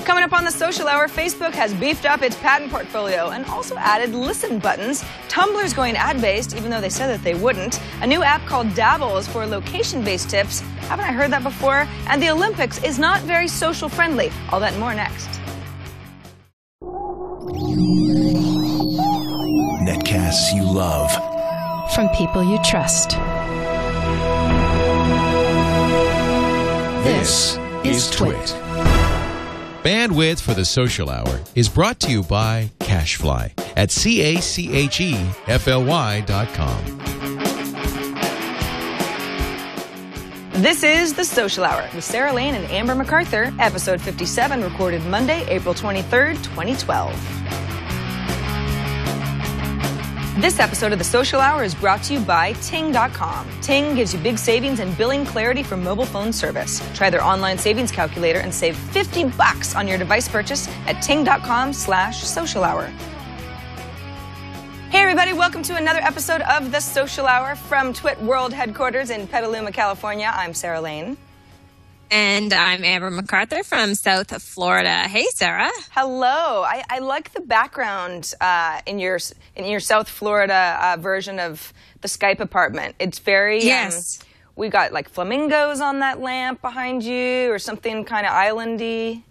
Coming up on the Social Hour, Facebook has beefed up its patent portfolio and also added listen buttons. Tumblr's going ad-based, even though they said that they wouldn't. A new app called Dabble is for location-based tips. Haven't I heard that before? And the Olympics is not very social-friendly. All that and more next. Netcasts you love. From people you trust. This is TWiT. Bandwidth for the Social Hour is brought to you by Cashfly at CACHEFLY.com. This is the Social Hour with Sarah Lane and Amber MacArthur, episode 57, recorded Monday, April 23rd, 2012. This episode of the Social Hour is brought to you by Ting.com. Ting gives you big savings and billing clarity for mobile phone service. Try their online savings calculator and save $50 on your device purchase at ting.com/social hour. Hey everybody, welcome to another episode of the Social Hour from TWiT World Headquarters in Petaluma, California. I'm Sarah Lane. And I'm Amber MacArthur from South Florida. Hey, Sarah. Hello. I like the background in your South Florida version of the Skype apartment. It's very yes. We got like flamingos on that lamp behind you, or something kind of islandy.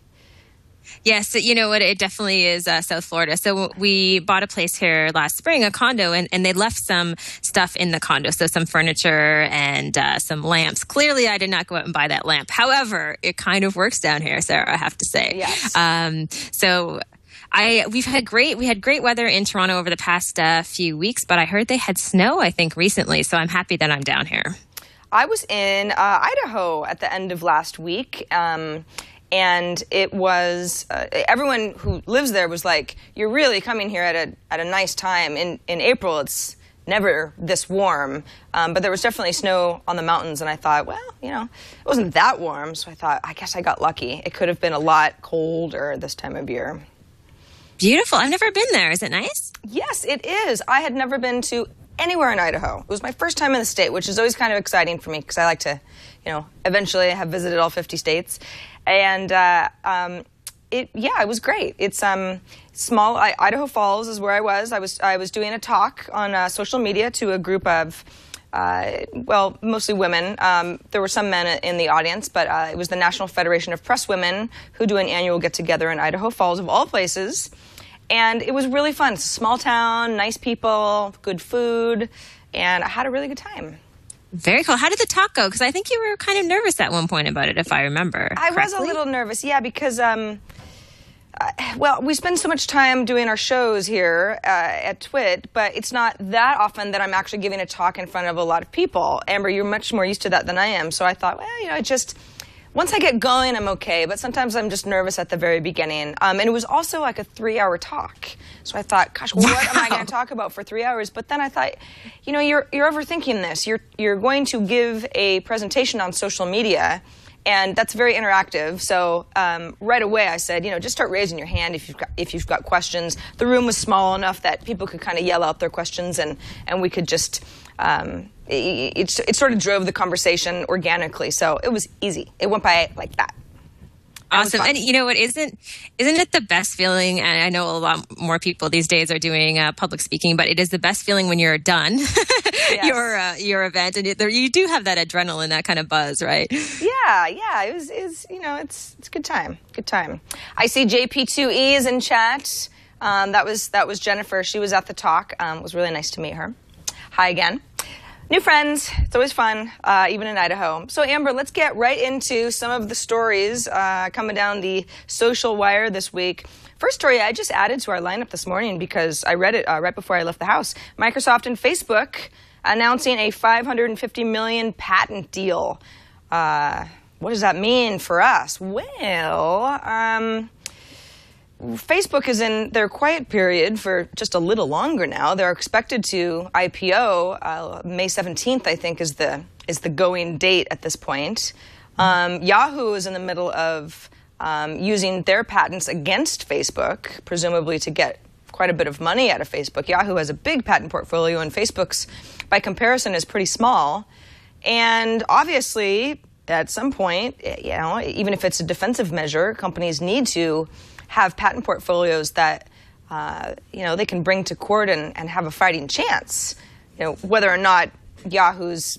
Yes, you know what? It definitely is South Florida. So we bought a place here last spring, a condo, and they left some stuff in the condo. So some furniture and some lamps. Clearly, I did not go out and buy that lamp. However, it kind of works down here, Sarah, I have to say. Yes. We had great weather in Toronto over the past few weeks, but I heard they had snow, I think, recently. So I'm happy that I'm down here. I was in Idaho at the end of last week. And it was, everyone who lives there was like, you're really coming here at a nice time. In April, it's never this warm. But there was definitely snow on the mountains. And I thought, well, you know, it wasn't that warm. So I thought, I guess I got lucky. It could have been a lot colder this time of year. Beautiful. I've never been there. Is it nice? Yes, it is. I had never been to anywhere in Idaho. It was my first time in the state, which is always kind of exciting for me because I like to, you know, eventually have visited all 50 states. And it was great. It's small. Idaho Falls is where I was. I was doing a talk on social media to a group of, mostly women. There were some men in the audience, but it was the National Federation of Press Women who do an annual get-together in Idaho Falls, of all places. And it was really fun. It's a small town, nice people, good food, and I had a really good time. Very cool. How did the talk go? Because I think you were kind of nervous at one point about it, if I remember correctly. I was a little nervous, yeah, because, we spend so much time doing our shows here at TWiT, but it's not that often that I'm actually giving a talk in front of a lot of people. Amber, you're much more used to that than I am, so I thought, well, you know, once I get going, I'm okay, but sometimes I'm just nervous at the very beginning. And it was also like a 3-hour talk. So I thought, gosh, what am I going to talk about for 3 hours? But then I thought, you know, you're overthinking this. You're going to give a presentation on social media, and that's very interactive. So right away I said, you know, just start raising your hand if you've got questions. The room was small enough that people could kind of yell out their questions, and we could just... It sort of drove the conversation organically, so it was easy. It went by like that. Awesome. And you know what, isn't it the best feeling? And I know a lot more people these days are doing public speaking, but it is the best feeling when you're done Yes. your event, and you do have that adrenaline, that kind of buzz, right? Yeah. It was you know, it's a good time. Good time. I see JP2E is in chat. That was Jennifer. She was at the talk. It was really nice to meet her. Hi again. New friends. It's always fun, even in Idaho. So, Amber, let's get right into some of the stories coming down the social wire this week. First story I just added to our lineup this morning because I read it right before I left the house. Microsoft and Facebook announcing a $550 million patent deal. What does that mean for us? Well, Facebook is in their quiet period for just a little longer now. They're expected to IPO May 17th, I think, is the going date at this point. Yahoo is in the middle of using their patents against Facebook, presumably to get quite a bit of money out of Facebook. Yahoo has a big patent portfolio, and Facebook's, by comparison, is pretty small. And obviously, at some point, even if it's a defensive measure, companies need to have patent portfolios that, they can bring to court and have a fighting chance. Whether or not Yahoo's,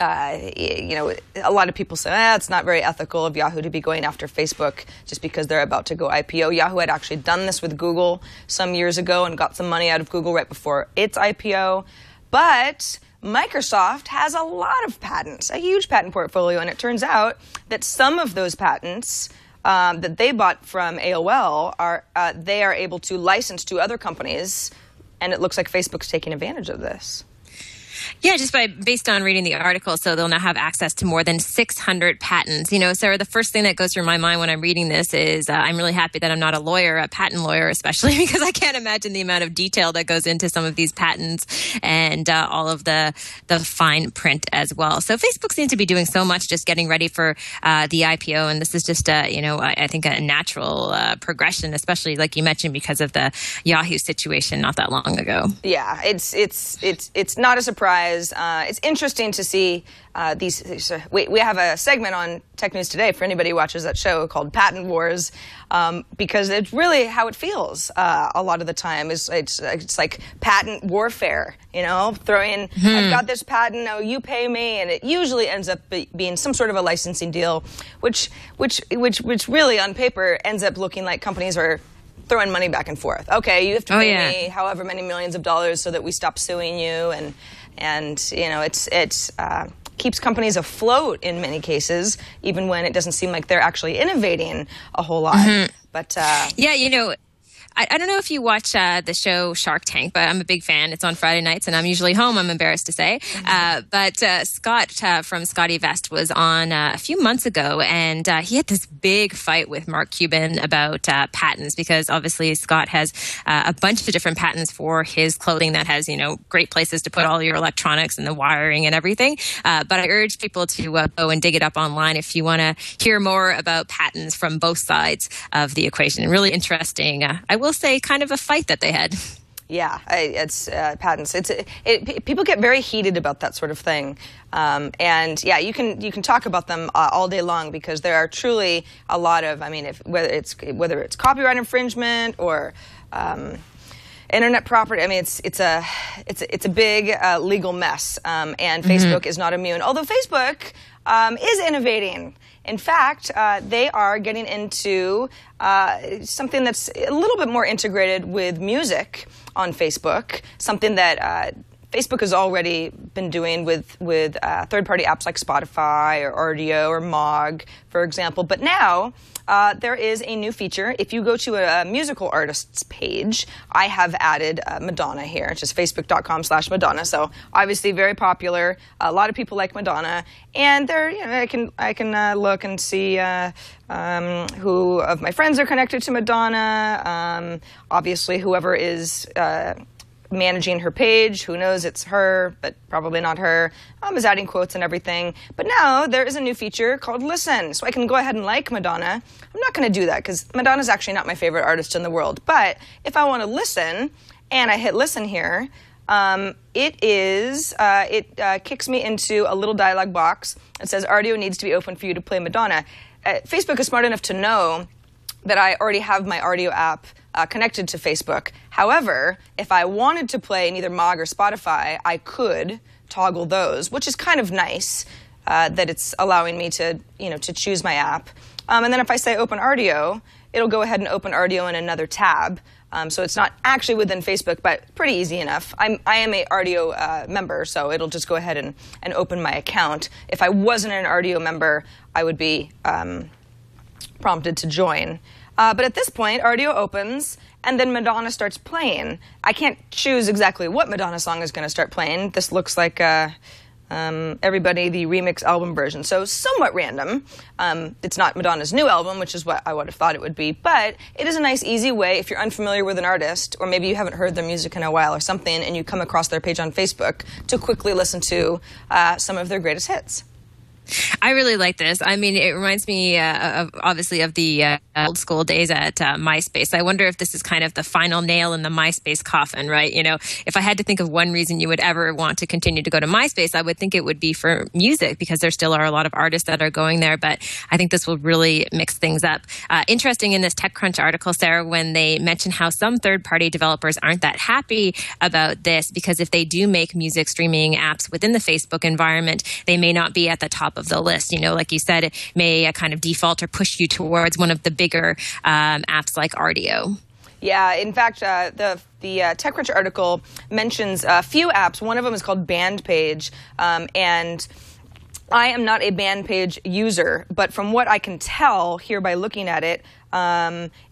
a lot of people say, it's not very ethical of Yahoo to be going after Facebook just because they're about to go IPO. Yahoo had actually done this with Google some years ago and got some money out of Google right before its IPO. But Microsoft has a lot of patents, a huge patent portfolio, and it turns out that some of those patents that they bought from AOL they are able to license to other companies, and it looks like Facebook's taking advantage of this. Yeah, based on reading the article, so they'll now have access to more than 600 patents. Sarah, the first thing that goes through my mind when I'm reading this is I'm really happy that I'm not a patent lawyer, especially because I can't imagine the amount of detail that goes into some of these patents and all of the fine print as well. So Facebook seems to be doing so much just getting ready for the IPO, and this is just I think a natural progression, especially like you mentioned because of the Yahoo situation not that long ago. Yeah, it's not a surprise. It's interesting to see these. We have a segment on Tech News Today for anybody who watches that show called Patent Wars, because it's really how it feels a lot of the time. It's like patent warfare, throwing, I've got this patent, now you pay me, and it usually ends up being some sort of a licensing deal, which really on paper ends up looking like companies are throwing money back and forth. Okay, you have to pay me however many millions of dollars so that we stop suing you, and it's keeps companies afloat in many cases, even when it doesn't seem like they're actually innovating a whole lot. But I don't know if you watch the show Shark Tank, but I'm a big fan. It's on Friday nights, and I'm usually home, I'm embarrassed to say. But Scott from Scotty Vest was on a few months ago, and he had this big fight with Mark Cuban about patents, because obviously Scott has a bunch of different patents for his clothing that has, great places to put all your electronics and the wiring and everything. But I urge people to go and dig it up online if you want to hear more about patents from both sides of the equation. Really interesting. I will say kind of a fight that they had. Yeah, it's patents. People get very heated about that sort of thing, and yeah, you can talk about them all day long, because there are truly a lot of. I mean, whether it's copyright infringement or internet property. I mean, it's a big legal mess, and Facebook is not immune. Although Facebook is innovating. In fact, they are getting into something that's a little bit more integrated with music on Facebook, something that Facebook has already been doing with third-party apps like Spotify or Rdio or Mog, for example. But now there is a new feature. If you go to a musical artists page, I have added Madonna here. It's just facebook.com/Madonna. So obviously very popular. A lot of people like Madonna, and there, I can look and see who of my friends are connected to Madonna. Obviously, whoever is managing her page, who knows it's her, but probably not her, is adding quotes and everything. But now there is a new feature called Listen, so I can go ahead and like Madonna. I'm not going to do that because Madonna's actually not my favorite artist in the world. But if I want to listen, and I hit listen here, it kicks me into a little dialog box that says Rdio needs to be open for you to play Madonna. Facebook is smart enough to know that I already have my Rdio app connected to Facebook. However, if I wanted to play in either Mog or Spotify, I could toggle those, which is kind of nice that it's allowing me to choose my app. And then if I say open Rdio, it'll go ahead and open Rdio in another tab. So it's not actually within Facebook, but pretty easy enough. I am a Rdio member, so it'll just go ahead and open my account. If I wasn't an Rdio member, I would be prompted to join. But at this point, Rdio opens, and then Madonna starts playing. I can't choose exactly what Madonna song is going to start playing. This looks like Everybody, the remix album version. So somewhat random. It's not Madonna's new album, which is what I would have thought it would be. But it is a nice, easy way if you're unfamiliar with an artist, or maybe you haven't heard their music in a while or something, and you come across their page on Facebook, to quickly listen to some of their greatest hits. I really like this. I mean, it reminds me obviously of the old school days at MySpace. I wonder if this is kind of the final nail in the MySpace coffin, right? You know, if I had to think of one reason you would ever want to continue to go to MySpace, I would think it would be for music, because there still are a lot of artists that are going there. But I think this will really mix things up. Interesting in this TechCrunch article, Sarah, when they mention how some third-party developers aren't that happy about this, because if they do make music streaming apps within the Facebook environment, they may not be at the top of the list. You know, like you said, it may kind of default or push you towards one of the bigger apps like Rdio. Yeah, in fact, the TechCrunch article mentions a few apps. One of them is called Bandpage, and I am not a Bandpage user, but from what I can tell here by looking at it,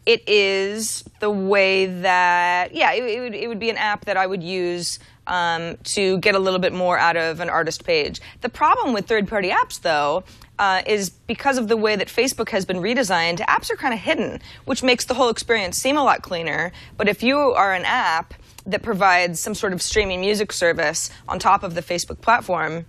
it is the way that, it would be an app that I would use to get a little bit more out of an artist page. The problem with third-party apps, though, is because of the way that Facebook has been redesigned, apps are kind of hidden, which makes the whole experience seem a lot cleaner. But if you are an app that provides some sort of streaming music service on top of the Facebook platform,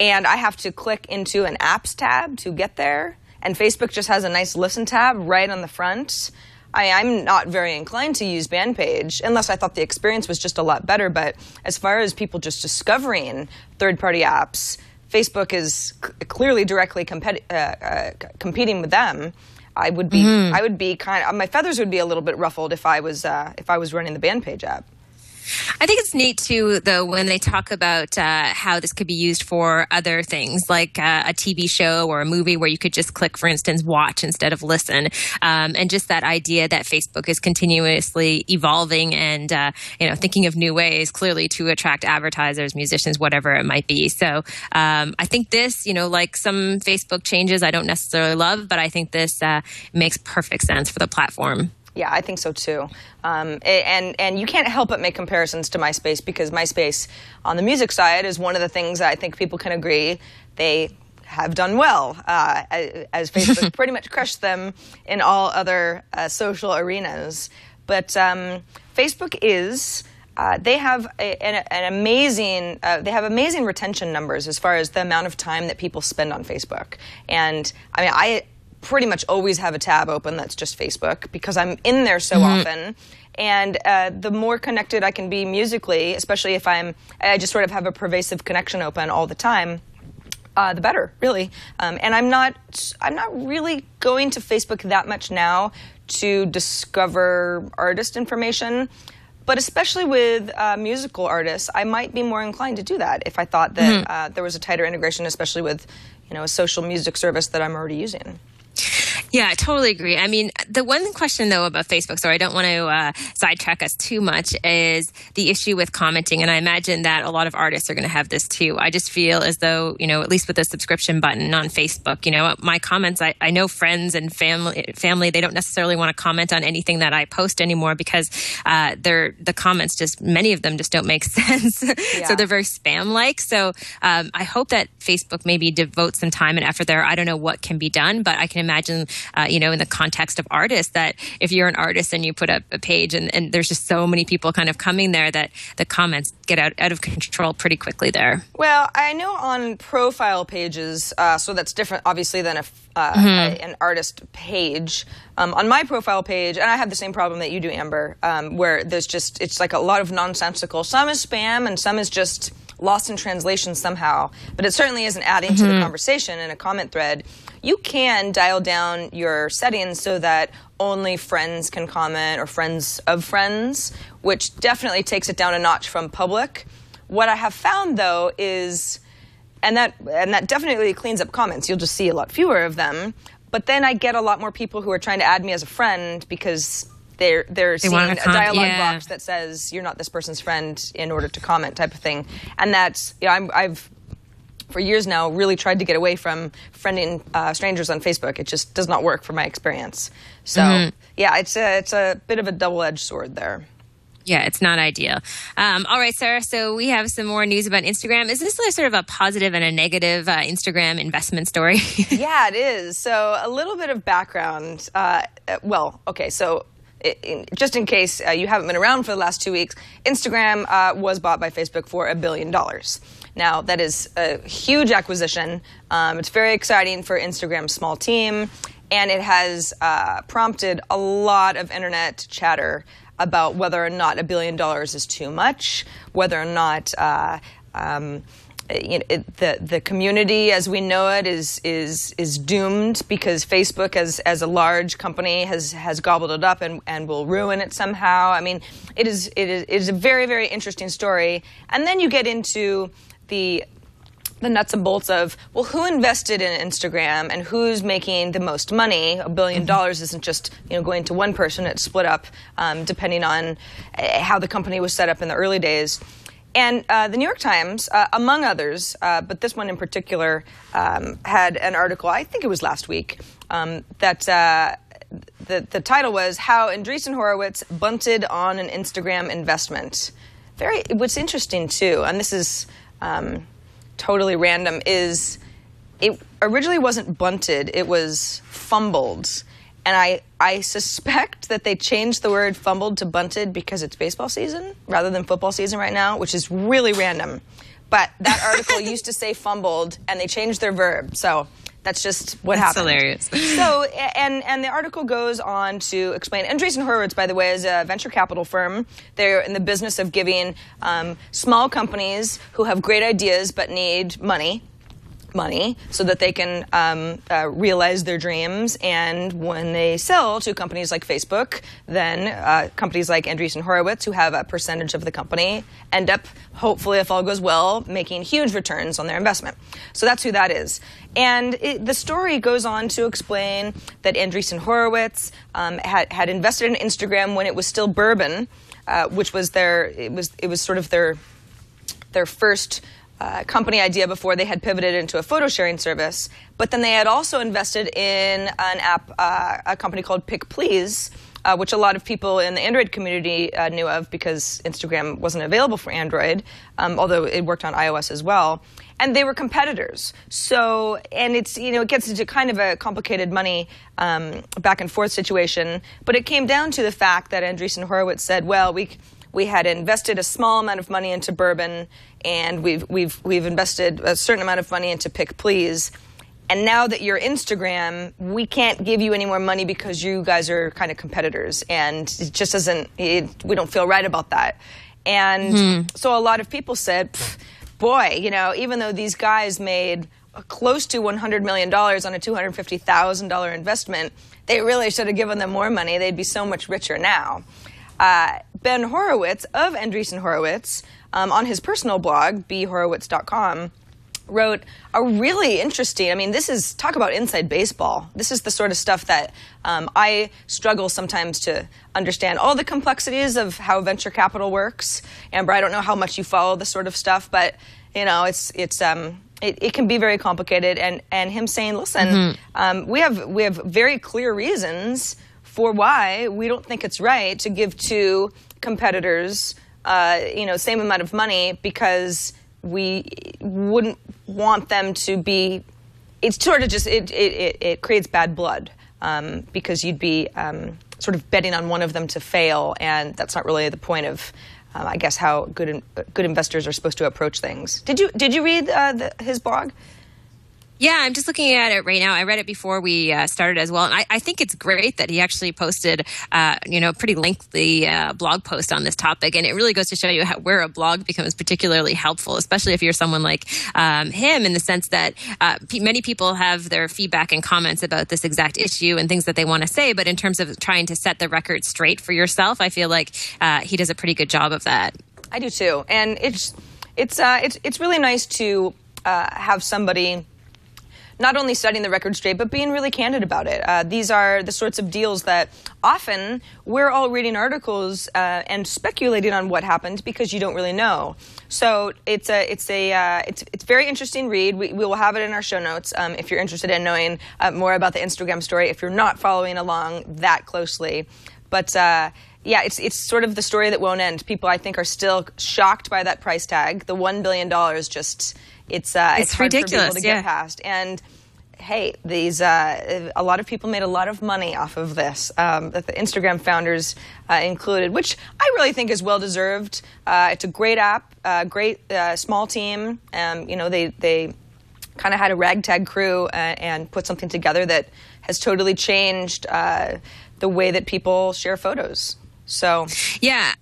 and I have to click into an apps tab to get there, and Facebook just has a nice listen tab right on the front, I'm not very inclined to use Bandpage unless I thought the experience was just a lot better. But as far as people just discovering third-party apps, Facebook is clearly directly competing with them. I would be kind of, my feathers would be a little bit ruffled if I was running the Bandpage app. I think it's neat, too, though, when they talk about how this could be used for other things, like a TV show or a movie where you could just click, for instance, watch instead of listen. And just that idea that Facebook is continuously evolving and, thinking of new ways, clearly, to attract advertisers, musicians, whatever it might be. So I think this, like some Facebook changes I don't necessarily love, but I think this makes perfect sense for the platform. Yeah, I think so too. And you can't help but make comparisons to MySpace, because MySpace on the music side is one of the things I think people can agree they have done well, as Facebook pretty much crushed them in all other social arenas. But Facebook is... they have amazing retention numbers as far as the amount of time that people spend on Facebook. And I mean, I pretty much always have a tab open that's just Facebook, because I'm in there so often. And the more connected I can be musically, especially if I just sort of have a pervasive connection open all the time, the better, really. And I'm not really going to Facebook that much now to discover artist information. But especially with musical artists, I might be more inclined to do that if I thought that there was a tighter integration, especially with, a social music service that I'm already using. Yeah, I totally agree. I mean, the one question, though, about Facebook, so I don't want to sidetrack us too much, is the issue with commenting. And I imagine that a lot of artists are going to have this, too. I just feel as though, at least with the subscription button on Facebook, my comments, I know friends and family, they don't necessarily want to comment on anything that I post anymore, because the comments many of them just don't make sense. Yeah. So they're very spam-like. So I hope that Facebook maybe devotes some time and effort there. I don't know what can be done, but I can imagine, in the context of artists, that if you're an artist and you put up a page and there's just so many people kind of coming there, that the comments get out of control pretty quickly there. Well, I know on profile pages, so that's different, obviously, than an artist page. On my profile page, and I have the same problem that you do, Amber, where it's like a lot of nonsensical. Some is spam and some is just lost in translation somehow, but it certainly isn't adding to the conversation in a comment thread. You can dial down your settings so that only friends can comment, or friends of friends, which definitely takes it down a notch from public. What I have found, though, is, and that definitely cleans up comments. You'll just see a lot fewer of them. But then I get a lot more people who are trying to add me as a friend because they're seeing a dialogue box that says you're not this person's friend in order to comment, type of thing. And that's, I've for years now really tried to get away from friending strangers on Facebook. It just does not work for my experience. So it's a bit of a double-edged sword there. Yeah, it's not ideal. All right, Sarah, so we have some more news about Instagram. Is this sort of a positive and a negative Instagram investment story? Yeah, it is. So a little bit of background. So just in case you haven't been around for the last 2 weeks, Instagram was bought by Facebook for $1 billion. Now, that is a huge acquisition. It's very exciting for Instagram's small team, and it has prompted a lot of internet chatter about whether or not $1 billion is too much, whether or not the community as we know it is doomed because Facebook as a large company has gobbled it up and will ruin it somehow. I mean, it is a very, very interesting story. And then you get into the nuts and bolts of, well, who invested in Instagram and who's making the most money? $1 billion isn't just going to one person. It's split up depending on how the company was set up in the early days. And the New York Times, among others, but this one in particular, had an article, I think it was last week, that the title was "How Andreessen Horowitz Bunted on an Instagram Investment." What's interesting too, and this is totally random, is it originally wasn't bunted, it was fumbled. And I suspect that they changed the word fumbled to bunted because it's baseball season rather than football season right now, which is really random. But that article used to say fumbled, and they changed their verb. So that's just what happened. Hilarious. So, and the article goes on to explain, Andreessen Horowitz, by the way, is a venture capital firm. They're in the business of giving small companies who have great ideas but need money so that they can realize their dreams. And when they sell to companies like Facebook, then companies like Andreessen Horowitz, who have a percentage of the company, end up, hopefully, if all goes well, making huge returns on their investment. So that's who that is. And the story goes on to explain that Andreessen Horowitz had invested in Instagram when it was still Bourbon, which was it was sort of their first company idea before they had pivoted into a photo sharing service. But then they had also invested in an app, a company called Pick Please, which a lot of people in the Android community knew of because Instagram wasn't available for Android, although it worked on iOS as well. And they were competitors. So, and it's, it gets into kind of a complicated money back and forth situation. But it came down to the fact that Andreessen Horowitz said, well, we had invested a small amount of money into Bourbon, and we've invested a certain amount of money into Pick Please. And now that you're Instagram, we can't give you any more money because you guys are kind of competitors, and it just doesn't. We don't feel right about that. And so a lot of people said, boy, even though these guys made close to $100 million on a $250,000 investment, they really should have given them more money. They'd be so much richer now. Ben Horowitz of Andreessen Horowitz, on his personal blog, bhorowitz.com, wrote a really interesting, this is, talk about inside baseball. This is the sort of stuff that I struggle sometimes to understand all the complexities of how venture capital works. Amber, I don't know how much you follow this sort of stuff, but, it can be very complicated. And him saying, listen, we have very clear reasons for why we don't think it's right to give two competitors, same amount of money, because we wouldn't want them to be. It's sort of just it creates bad blood because you'd be sort of betting on one of them to fail, and that's not really the point of, I guess, how good investors are supposed to approach things. Did you read his blog? Yeah, I'm just looking at it right now. I read it before we started as well. And I think it's great that he actually posted, a pretty lengthy blog post on this topic. And it really goes to show you where a blog becomes particularly helpful, especially if you're someone like him, in the sense that many people have their feedback and comments about this exact issue and things that they want to say. But in terms of trying to set the record straight for yourself, I feel like he does a pretty good job of that. I do too. And it's really nice to have somebody not only setting the record straight, but being really candid about it. These are the sorts of deals that often we're all reading articles and speculating on what happened because you don't really know. So it's a very interesting read. We will have it in our show notes if you're interested in knowing more about the Instagram story, if you're not following along that closely. But it's sort of the story that won't end. People, I think, are still shocked by that price tag. The $1 billion just... It's hard ridiculous, for people to get past. And hey, these a lot of people made a lot of money off of this, that the Instagram founders included, which I really think is well deserved. It's a great app, great small team. They kind of had a ragtag crew and put something together that has totally changed the way that people share photos. So yeah.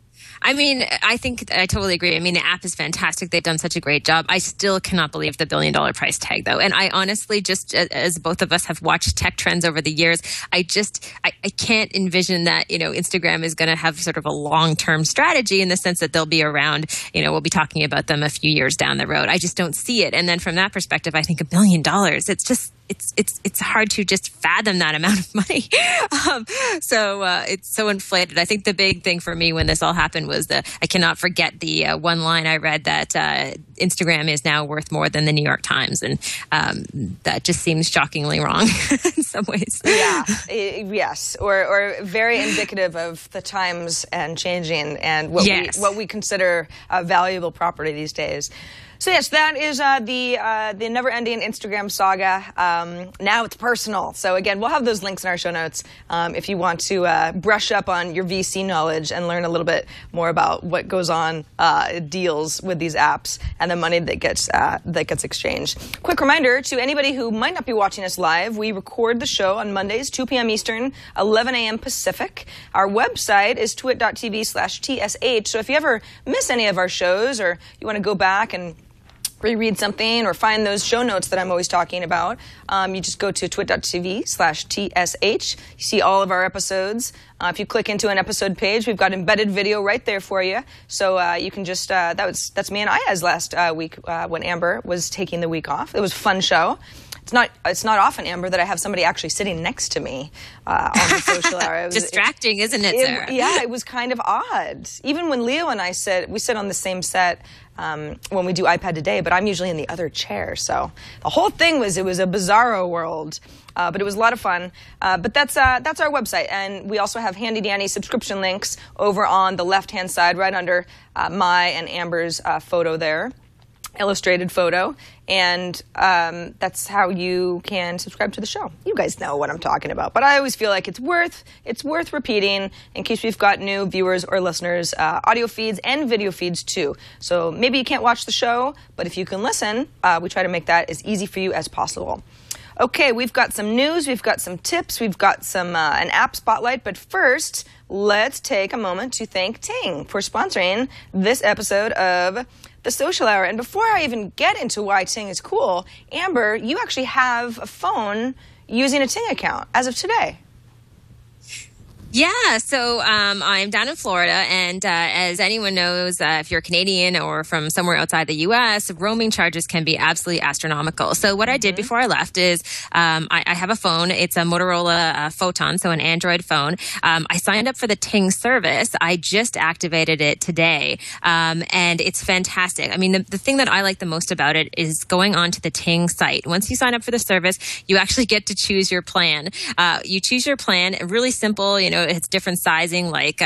I mean, I think I totally agree. I mean, the app is fantastic. They've done such a great job. I still cannot believe the $1 billion price tag, though. And I honestly, just as both of us have watched tech trends over the years, I can't envision that, Instagram is going to have sort of a long-term strategy in the sense that they'll be around, we'll be talking about them a few years down the road. I just don't see it. And then from that perspective, I think $1 billion, it's just, it's hard to just fathom that amount of money. So it's so inflated. I think the big thing for me when this all happened was I cannot forget the one line I read that Instagram is now worth more than the New York Times. And that just seems shockingly wrong in some ways. Yeah, yes. Or very indicative of the times and changing and what we consider valuable property these days. So yes, that is the never-ending Instagram saga. Now it's personal. So again, we'll have those links in our show notes if you want to brush up on your VC knowledge and learn a little bit more about what goes on deals with these apps and the money that gets exchanged. Quick reminder to anybody who might not be watching us live: we record the show on Mondays, 2 p.m. Eastern, 11 a.m. Pacific. Our website is twit.tv/TSH. So if you ever miss any of our shows or you want to go back and reread something or find those show notes that I'm always talking about, you just go to twit.tv/TSH. You see all of our episodes. If you click into an episode page, we've got embedded video right there for you. So you can just, that's me and Ayaz last week when Amber was taking the week off. It was a fun show. It's not often, Amber, that I have somebody actually sitting next to me on the social hour. It was distracting, isn't it, Sarah? Yeah, it was kind of odd. Even when Leo and I sit on the same set when we do iPad Today, but I'm usually in the other chair. So the whole thing was a bizarro world, but it was a lot of fun. But that's our website, and we also have handy dandy subscription links over on the left-hand side, right under my and Amber's photo there. Illustrated photo, and that's how you can subscribe to the show. You guys know what I'm talking about, but I always feel like it's worth repeating in case we've got new viewers or listeners. Audio feeds and video feeds too. So maybe you can't watch the show, but if you can listen, we try to make that as easy for you as possible. Okay, we've got some news, we've got some tips, we've got some an app spotlight, but first, let's take a moment to thank Ting for sponsoring this episode of The Social Hour. And before I even get into why Ting is cool, Amber, you actually have a phone using a Ting account as of today. Yeah, so I'm down in Florida, and as anyone knows, if you're Canadian or from somewhere outside the U.S., roaming charges can be absolutely astronomical. So what I did before I left is I have a phone. It's a Motorola Photon, so an Android phone. I signed up for the Ting service. I just activated it today, and it's fantastic. I mean, the thing that I like the most about it is going onto the Ting site. Once you sign up for the service, you actually get to choose your plan. You choose your plan, really simple, it's different sizing, like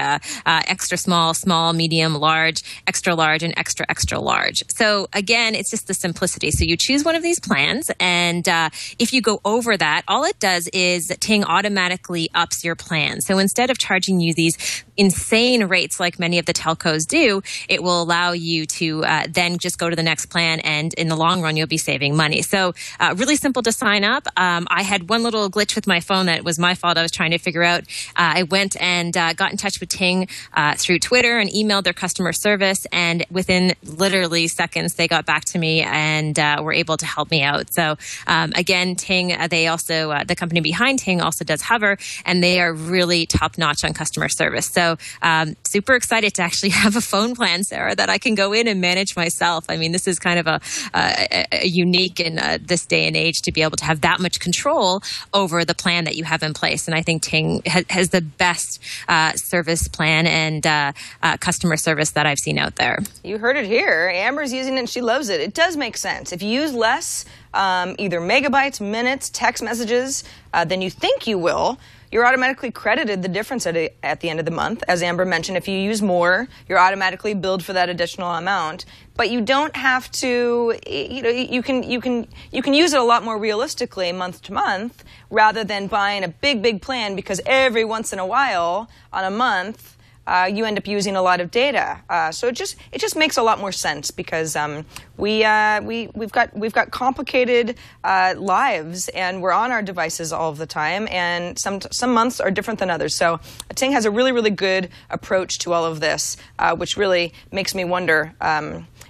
extra small, small, medium, large, extra large, and extra, extra large. So again, it's just the simplicity. So you choose one of these plans, and if you go over that, all it does is Ting automatically ups your plan. So instead of charging you these insane rates like many of the telcos do, it will allow you to then just go to the next plan, and in the long run, you'll be saving money. So really simple to sign up. I had one little glitch with my phone that was my fault. I was trying to figure out. I went and got in touch with Ting through Twitter and emailed their customer service, and within literally seconds, they got back to me and were able to help me out. So again, Ting, they also, the company behind Ting also does Hover, and they are really top-notch on customer service. So super excited to actually have a phone plan, Sarah, that I can go in and manage myself. I mean, this is kind of a unique in this day and age to be able to have that much control over the plan that you have in place. And I think Ting has the best service plan and customer service that I've seen out there. You heard it here. Amber's using it and she loves it. It does make sense. If you use less, either megabytes, minutes, text messages than you think you will, you're automatically credited the difference at the end of the month. As Amber mentioned, if you use more, you're automatically billed for that additional amount. But you don't have to, you can use it a lot more realistically month to month rather than buying a big plan, because every once in a while on a month, you end up using a lot of data. So it just makes a lot more sense, because we've got complicated lives, and we're on our devices all of the time, and some months are different than others. So Ting has a really good approach to all of this, which really makes me wonder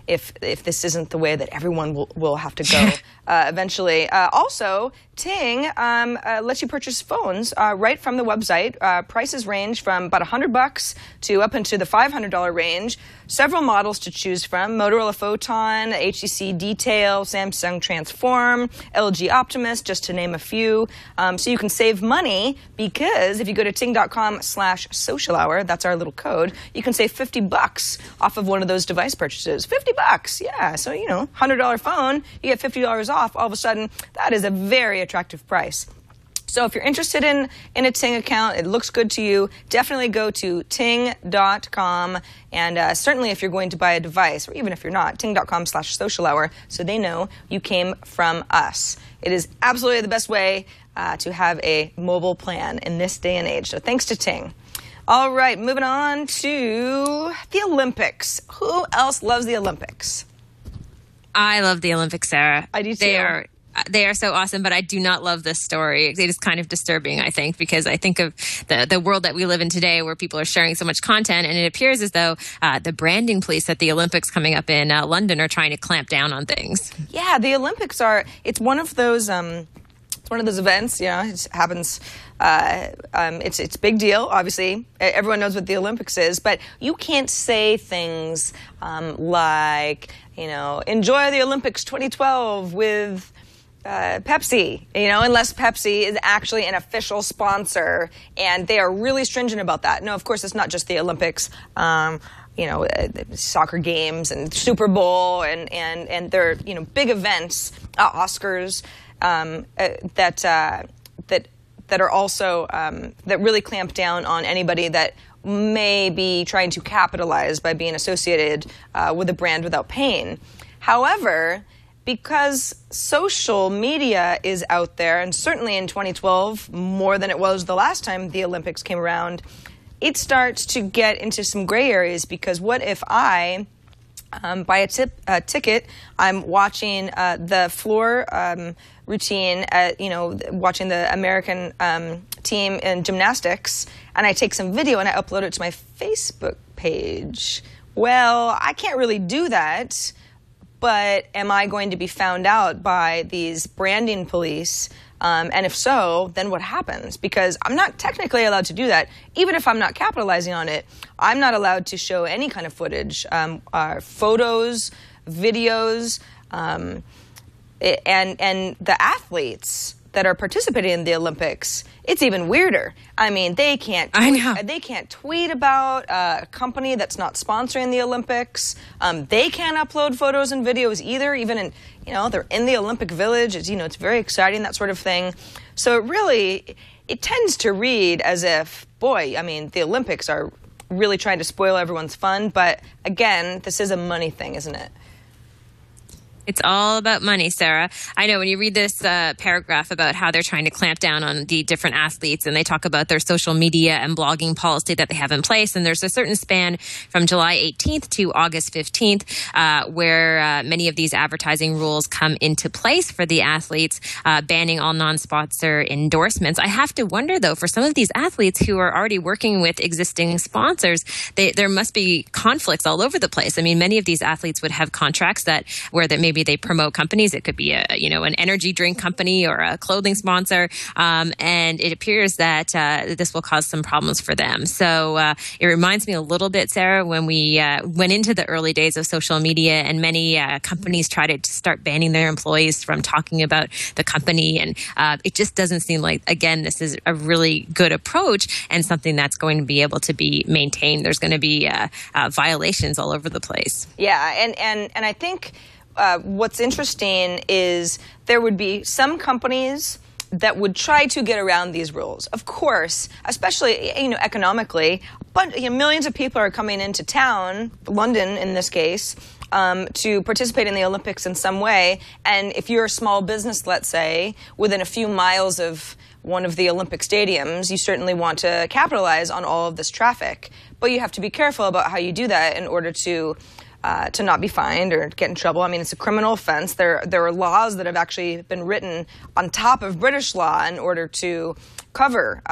if this isn't the way that everyone will have to go eventually. Also, Ting lets you purchase phones right from the website. Prices range from about $100 to up into the $500 range. Several models to choose from: Motorola Photon, HTC Detail, Samsung Transform, LG Optimus, just to name a few. So you can save money, because if you go to ting.com/social hour, that's our little code, you can save $50 off of one of those device purchases. $50, yeah. So, $100 phone, you get $50 off. All of a sudden, that is a very attractive price. So if you're interested in a Ting account, it looks good to you, definitely go to ting.com. And certainly if you're going to buy a device, or even if you're not, ting.com/social hour, so they know you came from us. It is absolutely the best way to have a mobile plan in this day and age. So thanks to Ting. All right, moving on to the Olympics. Who else loves the Olympics? I love the Olympics, Sarah. I do too. They are so awesome, but I do not love this story. It is kind of disturbing, I think, because I think of the world that we live in today, where people are sharing so much content, and it appears as though the branding police at the Olympics coming up in London are trying to clamp down on things. Yeah, the Olympics it's one of those events, it happens, it's a big deal, obviously. Everyone knows what the Olympics is, but you can't say things like, enjoy the Olympics 2012 with Pepsi, unless Pepsi is actually an official sponsor, and they are really stringent about that. No, of course, it's not just the Olympics. Soccer games and Super Bowl and they're big events, Oscars, that are also that really clamp down on anybody that may be trying to capitalize by being associated with a brand without paying. However, because social media is out there, and certainly in 2012 more than it was the last time the Olympics came around, it starts to get into some gray areas. Because what if I buy a ticket, I'm watching the floor routine at, watching the American team in gymnastics, and I take some video and I upload it to my Facebook page. Well, I can't really do that. But am I going to be found out by these branding police? And if so, then what happens? Because I'm not technically allowed to do that. Even if I'm not capitalizing on it, I'm not allowed to show any kind of footage, photos, videos, and the athletes that are participating in the Olympics, it's even weirder. I mean, they can't tweet about a company that's not sponsoring the Olympics. They can't upload photos and videos either, even in, they're in the Olympic Village. It's, it's very exciting, that sort of thing. So it tends to read as if, the Olympics are really trying to spoil everyone's fun. But again, this is a money thing, isn't it? It's all about money, Sarah. I know when you read this paragraph about how they're trying to clamp down on the different athletes, and they talk about their social media and blogging policy that they have in place, and there's a certain span from July 18th to August 15th where many of these advertising rules come into place for the athletes, banning all non-sponsor endorsements. I have to wonder, though, for some of these athletes who are already working with existing sponsors, there must be conflicts all over the place. I mean, many of these athletes would have contracts where maybe they promote companies. It could be an energy drink company or a clothing sponsor, and it appears that this will cause some problems for them. So it reminds me a little bit, Sarah, when we went into the early days of social media, and many companies tried to start banning their employees from talking about the company, and it just doesn't seem like, again, this is a really good approach and something that's going to be able to be maintained. There's going to be violations all over the place. Yeah, and I think what's interesting is there would be some companies that would try to get around these rules. Of course, especially economically, but millions of people are coming into town, London in this case, to participate in the Olympics in some way. And if you're a small business, let's say, within a few miles of one of the Olympic stadiums, you certainly want to capitalize on all of this traffic. But you have to be careful about how you do that in order to not be fined or get in trouble. I mean, it's a criminal offense. There are laws that have actually been written on top of British law in order to cover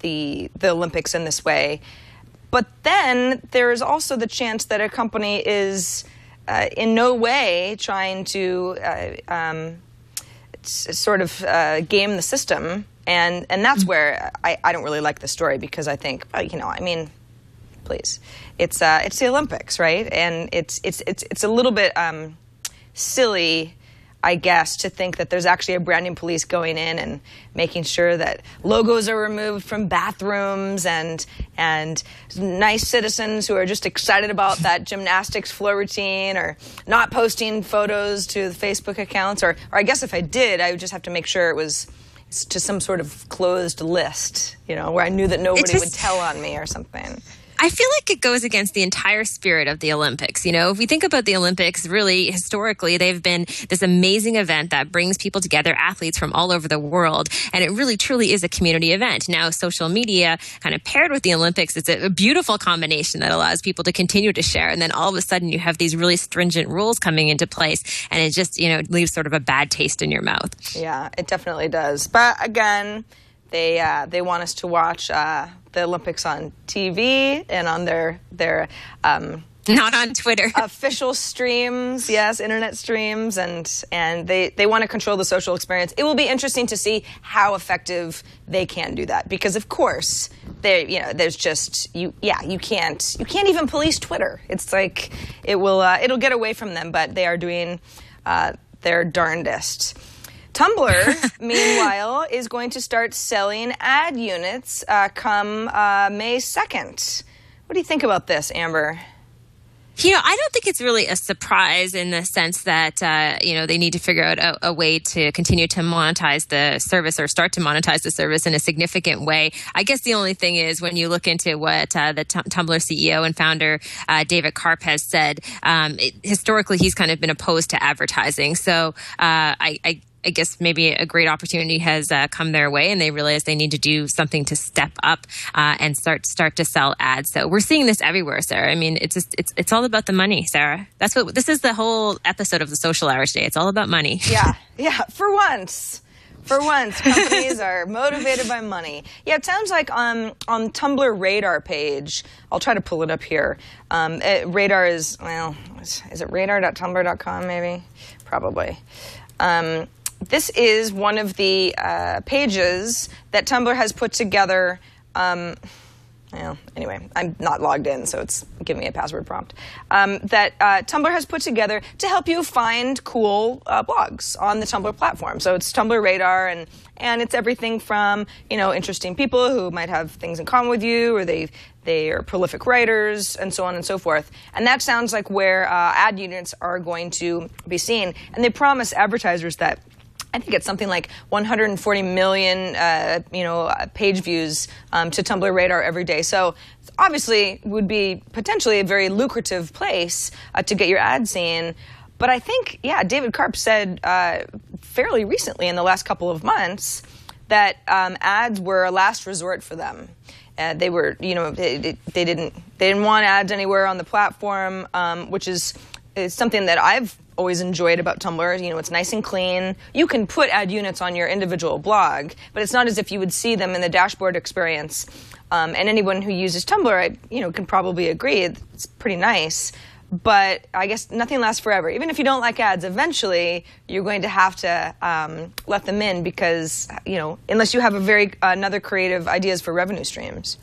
the Olympics in this way. But then there is also the chance that a company is in no way trying to sort of game the system, and that's where I don't really like the story, because I think please, it's the Olympics, right? And it's a little bit silly, I guess, to think that there's actually a branding police going in and making sure that logos are removed from bathrooms, and nice citizens who are just excited about that gymnastics floor routine, or not posting photos to the Facebook accounts, or I guess if I did, I would just have to make sure it was to some sort of closed list, where I knew that nobody would tell on me or something. I feel like it goes against the entire spirit of the Olympics. If we think about the Olympics, really, historically, they've been this amazing event that brings people together, athletes from all over the world. And it really, truly is a community event. Now, social media kind of paired with the Olympics, it's a beautiful combination that allows people to continue to share. And then all of a sudden, you have these really stringent rules coming into place. And it just, leaves sort of a bad taste in your mouth. Yeah, it definitely does. But again, they want us to watch the Olympics on TV and on their not on Twitter official streams, yes, internet streams, and they want to control the social experience. It will be interesting to see how effective they can do that, because of course there's just you can't even police Twitter. It's like it'll get away from them, but they are doing their darndest. Tumblr, meanwhile, is going to start selling ad units come May 2nd. What do you think about this, Amber? I don't think it's really a surprise in the sense that, they need to figure out a way to continue to monetize the service, or start to monetize the service in a significant way. I guess the only thing is, when you look into what the Tumblr CEO and founder, David Karp, has said, historically he's kind of been opposed to advertising. So I guess maybe a great opportunity has come their way, and they realize they need to do something to step up and start to sell ads. So we're seeing this everywhere, Sarah. I mean, it's all about the money, Sarah. That's what this is. The whole episode of the Social Hour today. It's all about money. Yeah. For once, companies are motivated by money. Yeah, it sounds like on Tumblr Radar page. I'll try to pull it up here. Radar is it radar.tumblr.com? Maybe, probably. This is one of the pages that Tumblr has put together. Anyway, I'm not logged in, so it's giving me a password prompt. That Tumblr has put together to help you find cool blogs on the Tumblr platform. So it's Tumblr Radar, and it's everything from interesting people who might have things in common with you, or they are prolific writers, and so on and so forth. And that sounds like where ad units are going to be seen. And they promise advertisers that, I think it's something like 140 million, page views to Tumblr Radar every day. So obviously would be potentially a very lucrative place to get your ad seen. But I think, David Karp said fairly recently, in the last couple of months, that ads were a last resort for them. They were, they didn't want ads anywhere on the platform, which is something that I've always enjoyed about Tumblr. It's nice and clean. You can put ad units on your individual blog, but it's not as if you would see them in the dashboard experience. And anyone who uses Tumblr, can probably agree it's pretty nice. But I guess nothing lasts forever. Even if you don't like ads, eventually you're going to have to let them in, because, unless you have another creative ideas for revenue streams.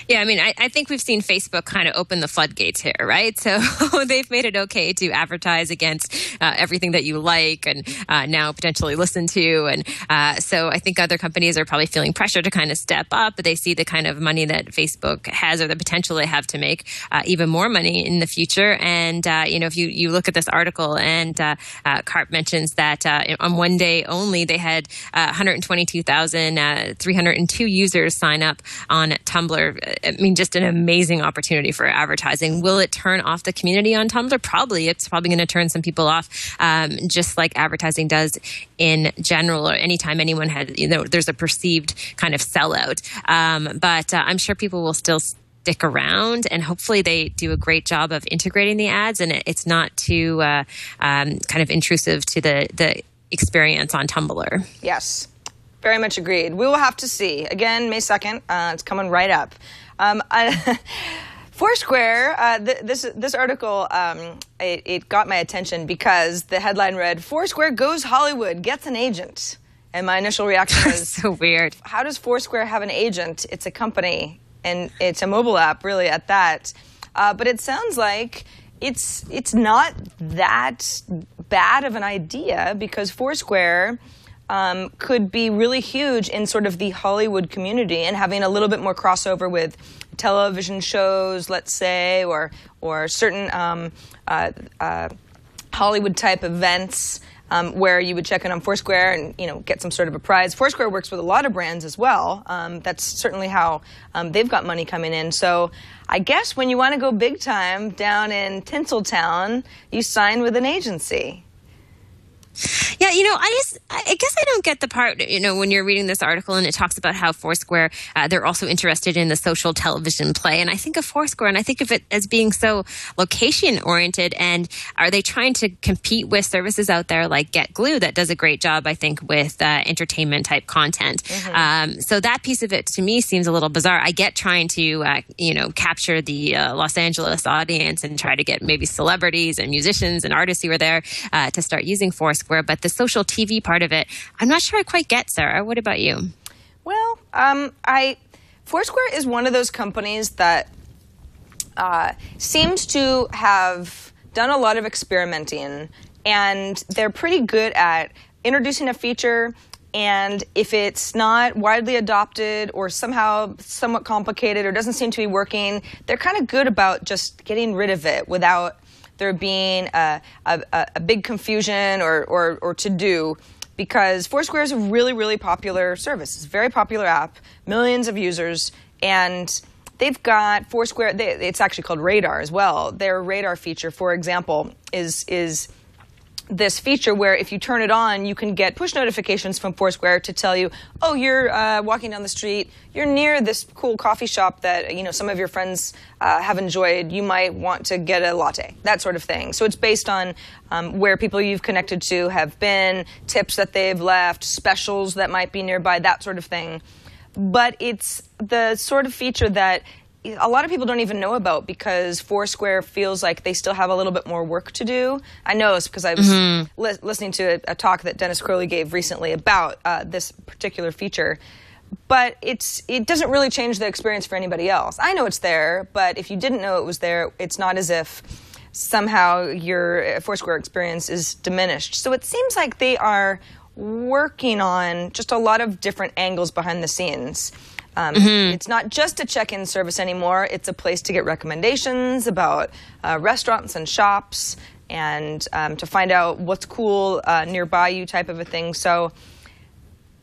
Yeah, I mean, I think we've seen Facebook kind of open the floodgates here, right? So they've made it okay to advertise against everything that you like and now potentially listen to. And so I think other companies are probably feeling pressure to kind of step up, but they see the kind of money that Facebook has or the potential they have to make even more money in the future. And, if you look at this article and Karp mentions that on one day only, they had 122,302 users sign up on Tumblr. I mean, just an amazing opportunity for advertising. Will it turn off the community on Tumblr? Probably. It's probably going to turn some people off, just like advertising does in general, or anytime anyone had, there's a perceived kind of sellout. But I'm sure people will still stick around, and hopefully they do a great job of integrating the ads, and it's not too kind of intrusive to the experience on Tumblr. Yes, very much agreed. We will have to see. Again, May 2nd, it's coming right up. Foursquare, this article, it got my attention because the headline read, Foursquare goes Hollywood, gets an agent. And my initial reaction was, so weird. How does Foursquare have an agent? It's a company, and it's a mobile app, really, at that. But it sounds like it's not that bad of an idea, because Foursquare could be really huge in sort of the Hollywood community and having a little bit more crossover with television shows, let's say, or certain Hollywood type events where you would check in on Foursquare and get some sort of a prize. Foursquare works with a lot of brands as well. That's certainly how they've got money coming in. So I guess when you want to go big time down in Tinseltown, you sign with an agency. Yeah, I guess I don't get the part, when you're reading this article and it talks about how Foursquare, they're also interested in the social television play. And I think of Foursquare and I think of it as being so location oriented. And are they trying to compete with services out there like GetGlue that does a great job, I think, with entertainment type content? Mm-hmm. So that piece of it to me seems a little bizarre. I get trying to, capture the Los Angeles audience and try to get maybe celebrities and musicians and artists who are there to start using Foursquare. But the social TV part of it, I'm not sure I quite get, Sarah. What about you? Well, Foursquare is one of those companies that seems to have done a lot of experimenting, and they're pretty good at introducing a feature, and if it's not widely adopted or somehow somewhat complicated or doesn't seem to be working, they're kind of good about just getting rid of it without there being a big confusion or to-do, because Foursquare is a really, really popular service. It's a very popular app, millions of users, and they've got Foursquare, it's actually called Radar as well. Their Radar feature, for example, is this feature where if you turn it on, you can get push notifications from Foursquare to tell you, oh, you're walking down the street, you're near this cool coffee shop that some of your friends have enjoyed. You might want to get a latte, that sort of thing. So it's based on where people you've connected to have been, tips that they've left, specials that might be nearby, that sort of thing. But it's the sort of feature that a lot of people don't even know about, because Foursquare feels like they still have a little bit more work to do. I know this because I was listening to a talk that Dennis Crowley gave recently about this particular feature. But it doesn't really change the experience for anybody else. I know it's there, but if you didn't know it was there, it's not as if somehow your Foursquare experience is diminished. So it seems like they are working on just a lot of different angles behind the scenes. It's not just a check-in service anymore. It's a place to get recommendations about restaurants and shops, and to find out what's cool nearby you, type of a thing. So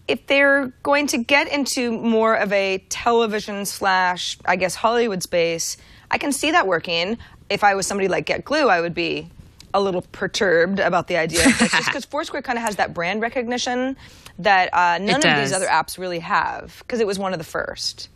if they're going to get into more of a television / I guess Hollywood space, I can see that working. If I was somebody like GetGlue, I would be a little perturbed about the idea. It's just because Foursquare kind of has that brand recognition that none of these other apps really have, because it was one of the first.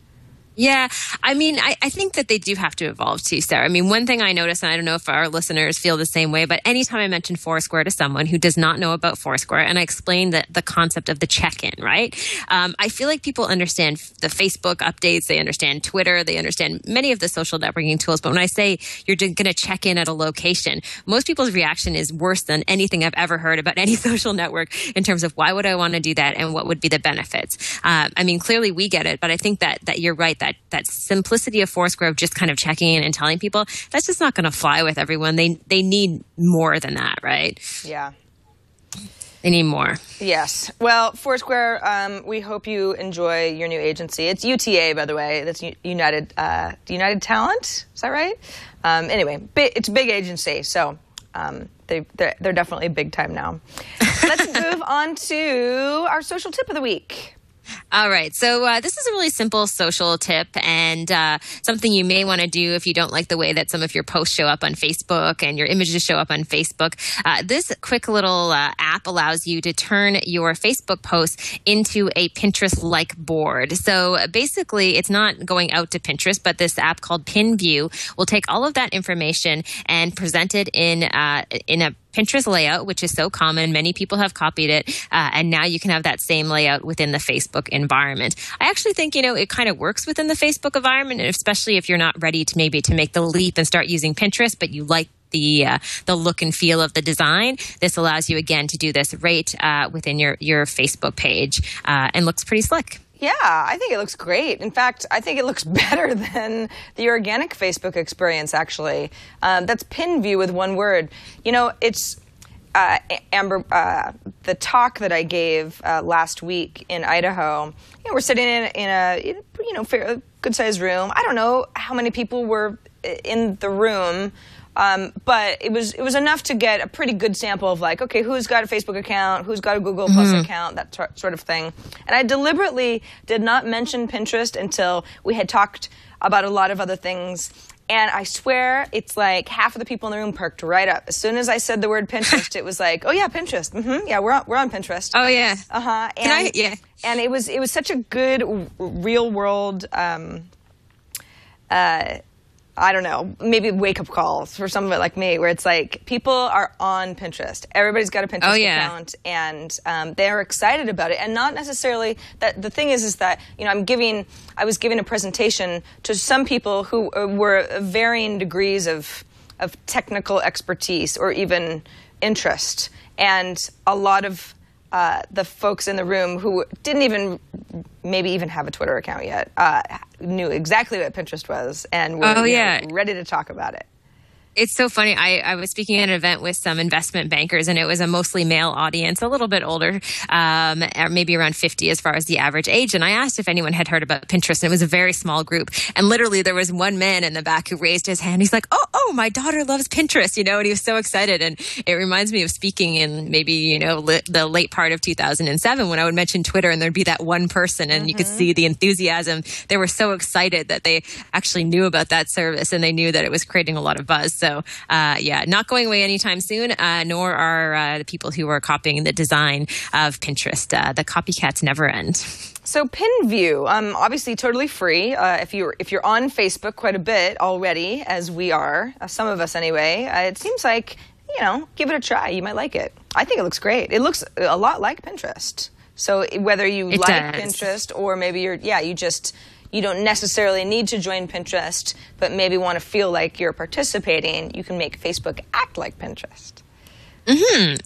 Yeah, I mean, I think that they do have to evolve too, Sarah. I mean, one thing I noticed, and I don't know if our listeners feel the same way, but anytime I mention Foursquare to someone who does not know about Foursquare, and I explain the concept of the check-in, right? I feel like people understand the Facebook updates, they understand Twitter, they understand many of the social networking tools, but when I say you're going to check in at a location, most people's reaction is worse than anything I've ever heard about any social network in terms of why would I want to do that and what would be the benefits. I mean, clearly we get it, but I think that you're right, that simplicity of Foursquare of just kind of checking in and telling people, that's just not going to fly with everyone. They need more than that, right? Yeah. They need more. Yes. Well, Foursquare, we hope you enjoy your new agency. It's UTA, by the way. That's United Talent. Is that right? Anyway, it's a big agency, so they're definitely big time now. Let's move on to our social tip of the week. All right. So this is a really simple social tip and something you may want to do if you don't like the way that some of your posts show up on Facebook and your images show up on Facebook. This quick little app allows you to turn your Facebook posts into a Pinterest-like board. So basically, it's not going out to Pinterest, but this app called PinView will take all of that information and present it in a Pinterest layout, which is so common. Many people have copied it. And now you can have that same layout within the Facebook environment. I actually think, it kind of works within the Facebook environment, especially if you're not ready to make the leap and start using Pinterest, but you like the look and feel of the design. This allows you, again, to do this right within your Facebook page and looks pretty slick. Yeah, I think it looks great. In fact, I think it looks better than the organic Facebook experience, actually. That's PinView with one word. It's Amber, the talk that I gave last week in Idaho. We're sitting in a fair, good-sized room. I don't know how many people were in the room. But it was enough to get a pretty good sample of okay, who's got a Facebook account, who's got a Google Plus account, that sort of thing. And I deliberately did not mention Pinterest until we had talked about a lot of other things. And I swear it's like half of the people in the room perked right up. As soon as I said the word Pinterest, it was like, oh yeah, Pinterest. Yeah, we're on Pinterest. Oh yeah. Uh-huh. And it was such a good real world I don't know, maybe wake-up calls for someone like me, where it's like people are on Pinterest. Everybody's got a Pinterest account, and they're excited about it. And not necessarily that. The thing is that I was giving a presentation to some people who were varying degrees of technical expertise or even interest, and a lot of the folks in the room who didn't maybe even have a Twitter account yet, knew exactly what Pinterest was and were ready to talk about it. It's so funny. I was speaking at an event with some investment bankers, and it was a mostly male audience, a little bit older, maybe around 50 as far as the average age. And I asked if anyone had heard about Pinterest, and it was a very small group. And literally there was one man in the back who raised his hand. He's like, oh, my daughter loves Pinterest, and he was so excited. And it reminds me of speaking in maybe, the late part of 2007 when I would mention Twitter and there'd be that one person and you could see the enthusiasm. They were so excited that they actually knew about that service and they knew that it was creating a lot of buzz. So, not going away anytime soon, nor are the people who are copying the design of Pinterest. The copycats never end. So PinView, obviously totally free. If you're on Facebook quite a bit already, as we are, some of us anyway, it seems like, give it a try. You might like it. I think it looks great. It looks a lot like Pinterest. So whether you like Pinterest or maybe you don't necessarily need to join Pinterest, but maybe want to feel like you're participating, you can make Facebook act like Pinterest.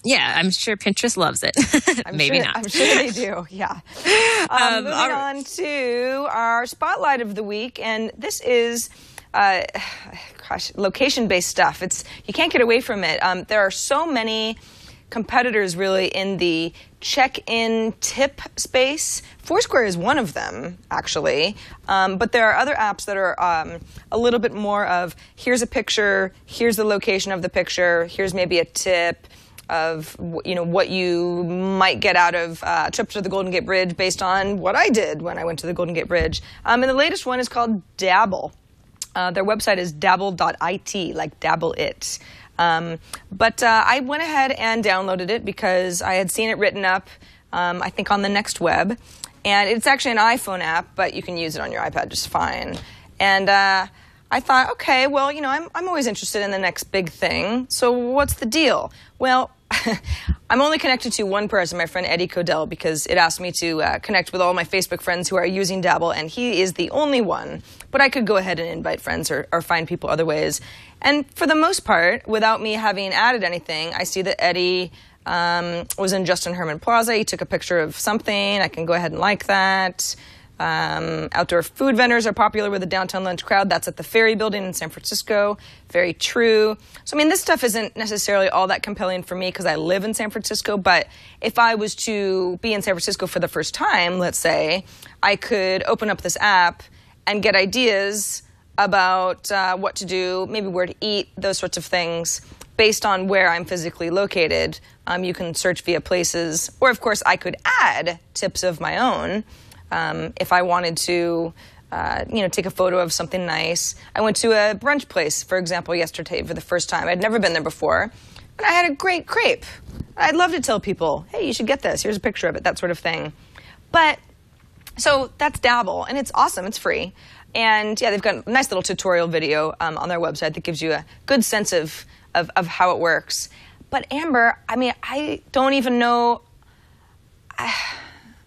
Yeah, I'm sure Pinterest loves it. Maybe not. I'm sure they do, yeah. Moving on to our spotlight of the week, and this is location-based stuff. You can't get away from it. There are so many competitors really in the check-in tip space. Foursquare is one of them, actually. But there are other apps that are a little bit more of, here's a picture, here's the location of the picture, here's maybe a tip of what you might get out of a trip to the Golden Gate Bridge based on what I did when I went to the Golden Gate Bridge. And the latest one is called Dabble. Their website is dabble.it, like Dabble It. But I went ahead and downloaded it because I had seen it written up, I think, on the Next Web. And it's actually an iPhone app, but you can use it on your iPad just fine. And I thought, okay, well, I'm always interested in the next big thing. So what's the deal? Well, I'm only connected to one person, my friend Eddie Codell, because it asked me to connect with all my Facebook friends who are using Dabble, and he is the only one. But I could go ahead and invite friends or find people other ways. And for the most part, without me having added anything, I see that Eddie was in Justin Herman Plaza. He took a picture of something. I can go ahead and like that. Outdoor food vendors are popular with the downtown lunch crowd. That's at the Ferry Building in San Francisco. Very true. So, I mean, this stuff isn't necessarily all that compelling for me because I live in San Francisco. But if I was to be in San Francisco for the first time, let's say, I could open up this app and get ideas about what to do, maybe where to eat, those sorts of things, based on where I'm physically located. You can search via places. Or, of course, I could add tips of my own. If I wanted to, take a photo of something nice. I went to a brunch place, for example, yesterday for the first time. I'd never been there before, and I had a great crepe. I'd love to tell people, hey, you should get this. Here's a picture of it, that sort of thing. But, so that's Dabble, and it's awesome. It's free. And, yeah, they've got a nice little tutorial video on their website that gives you a good sense of how it works. But, Amber, I mean, I don't even know...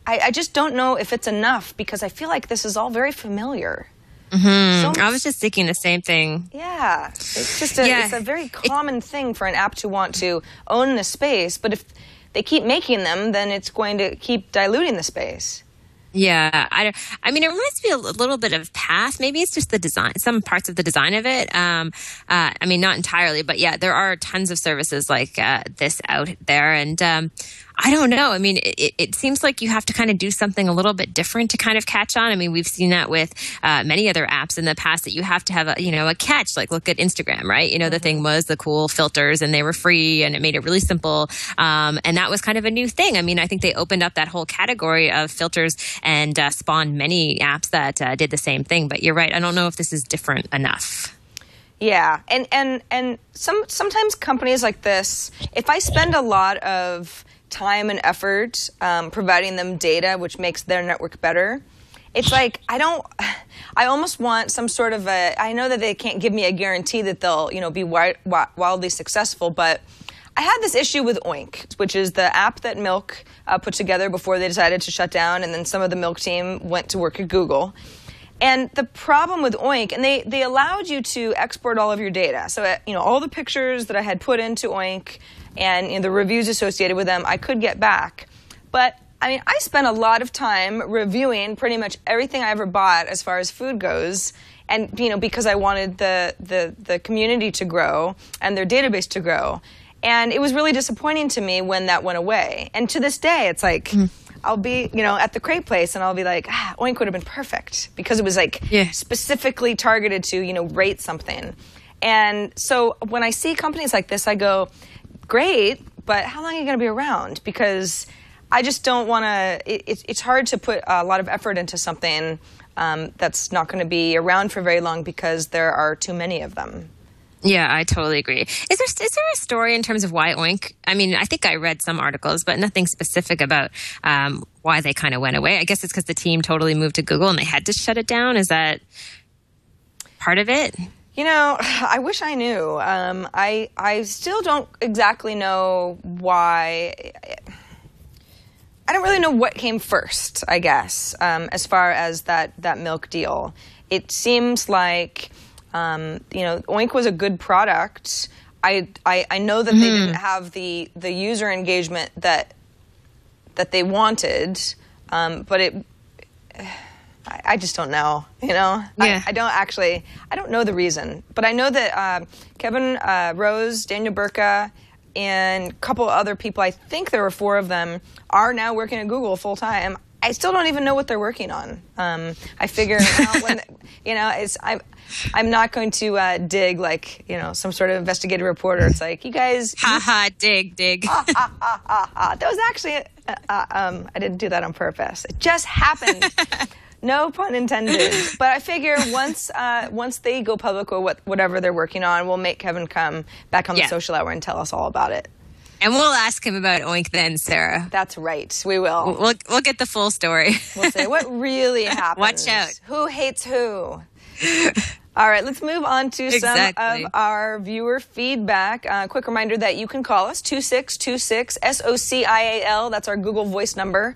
I just don't know if it's enough because I feel like this is all very familiar. Mm-hmm. I was just thinking the same thing. Yeah. It's just it's a very common thing for an app to want to own the space. But if they keep making them, then it's going to keep diluting the space. Yeah, I mean, it reminds me a little bit of Path. Maybe it's just the design, some parts of the design of it. I mean, not entirely, but yeah, there are tons of services like this out there. And I don't know. I mean, it seems like you have to kind of do something a little bit different to kind of catch on. I mean, we've seen that with many other apps in the past that you have to have a catch. Like look at Instagram, right? You know, the thing was the cool filters and they were free and it made it really simple. And that was kind of a new thing. I mean, I think they opened up that whole category of filters and spawned many apps that did the same thing. But you're right. I don't know if this is different enough. Yeah, and sometimes companies like this, if I spend a lot of time and effort providing them data which makes their network better, it's like I almost want some sort of I know that they can't give me a guarantee that they'll be wildly successful, but I had this issue with Oink, which is the app that Milk put together before they decided to shut down, and then some of the Milk team went to work at Google. And the problem with Oink, and they allowed you to export all of your data. So, all the pictures that I had put into Oink and the reviews associated with them, I could get back. But, I mean, I spent a lot of time reviewing pretty much everything I ever bought as far as food goes. And, because I wanted the community to grow and their database to grow. And it was really disappointing to me when that went away. And to this day, it's like... I'll be, at the crepe place, and I'll be like, Oink would have been perfect because it was specifically targeted to, rate something. And so when I see companies like this, I go, great, but how long are you going to be around? Because I just don't want to. It's hard to put a lot of effort into something that's not going to be around for very long because there are too many of them. Yeah, I totally agree. Is there a story in terms of why Oink? I mean, I think I read some articles, but nothing specific about why they kind of went away. I guess it's because the team totally moved to Google and they had to shut it down. Is that part of it? I wish I knew. I still don't exactly know why. I don't really know what came first, I guess, as far as that Milk deal. It seems like... Oink was a good product. I know that they didn't have the user engagement that they wanted, but I just don't know. Yeah. I don't know the reason, but I know that Kevin Rose, Daniel Burka, and a couple other people, I think there were 4 of them, are now working at Google full time. I still don't even know what they're working on. I figure when I'm not going to dig like some sort of investigative reporter. It's like you guys, dig. That was actually I didn't do that on purpose. It just happened. No pun intended. But I figure once they go public with whatever they're working on, we'll make Kevin come back on the social hour and tell us all about it. And we'll ask him about Oink then, Sarah. That's right. We will. We'll get the full story. We'll say what really happened. Watch out. Who hates who? All right, let's move on to some of our viewer feedback. Quick reminder that you can call us, 2626 SOCIAL. That's our Google Voice number.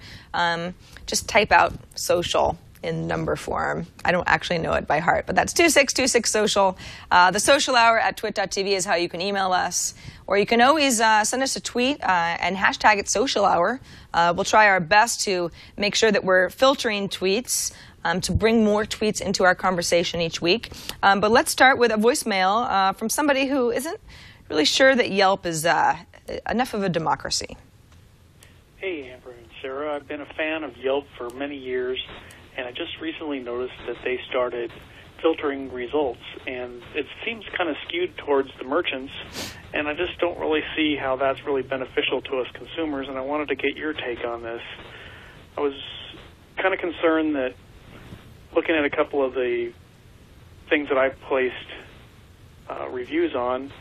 Just type out social in number form. I don't actually know it by heart, but that's 2626social. The social hour at twit.tv is how you can email us, or you can always send us a tweet and hashtag it social hour. We'll try our best to make sure that we're filtering tweets to bring more tweets into our conversation each week. But let's start with a voicemail from somebody who isn't really sure that Yelp is enough of a democracy. Hey, Amber and Sarah. I've been a fan of Yelp for many years, and I just recently noticed that they started filtering results, and it seems kind of skewed towards the merchants, and I just don't really see how that's really beneficial to us consumers, and I wanted to get your take on this. I was kind of concerned that looking at a couple of the things that I placed reviews on,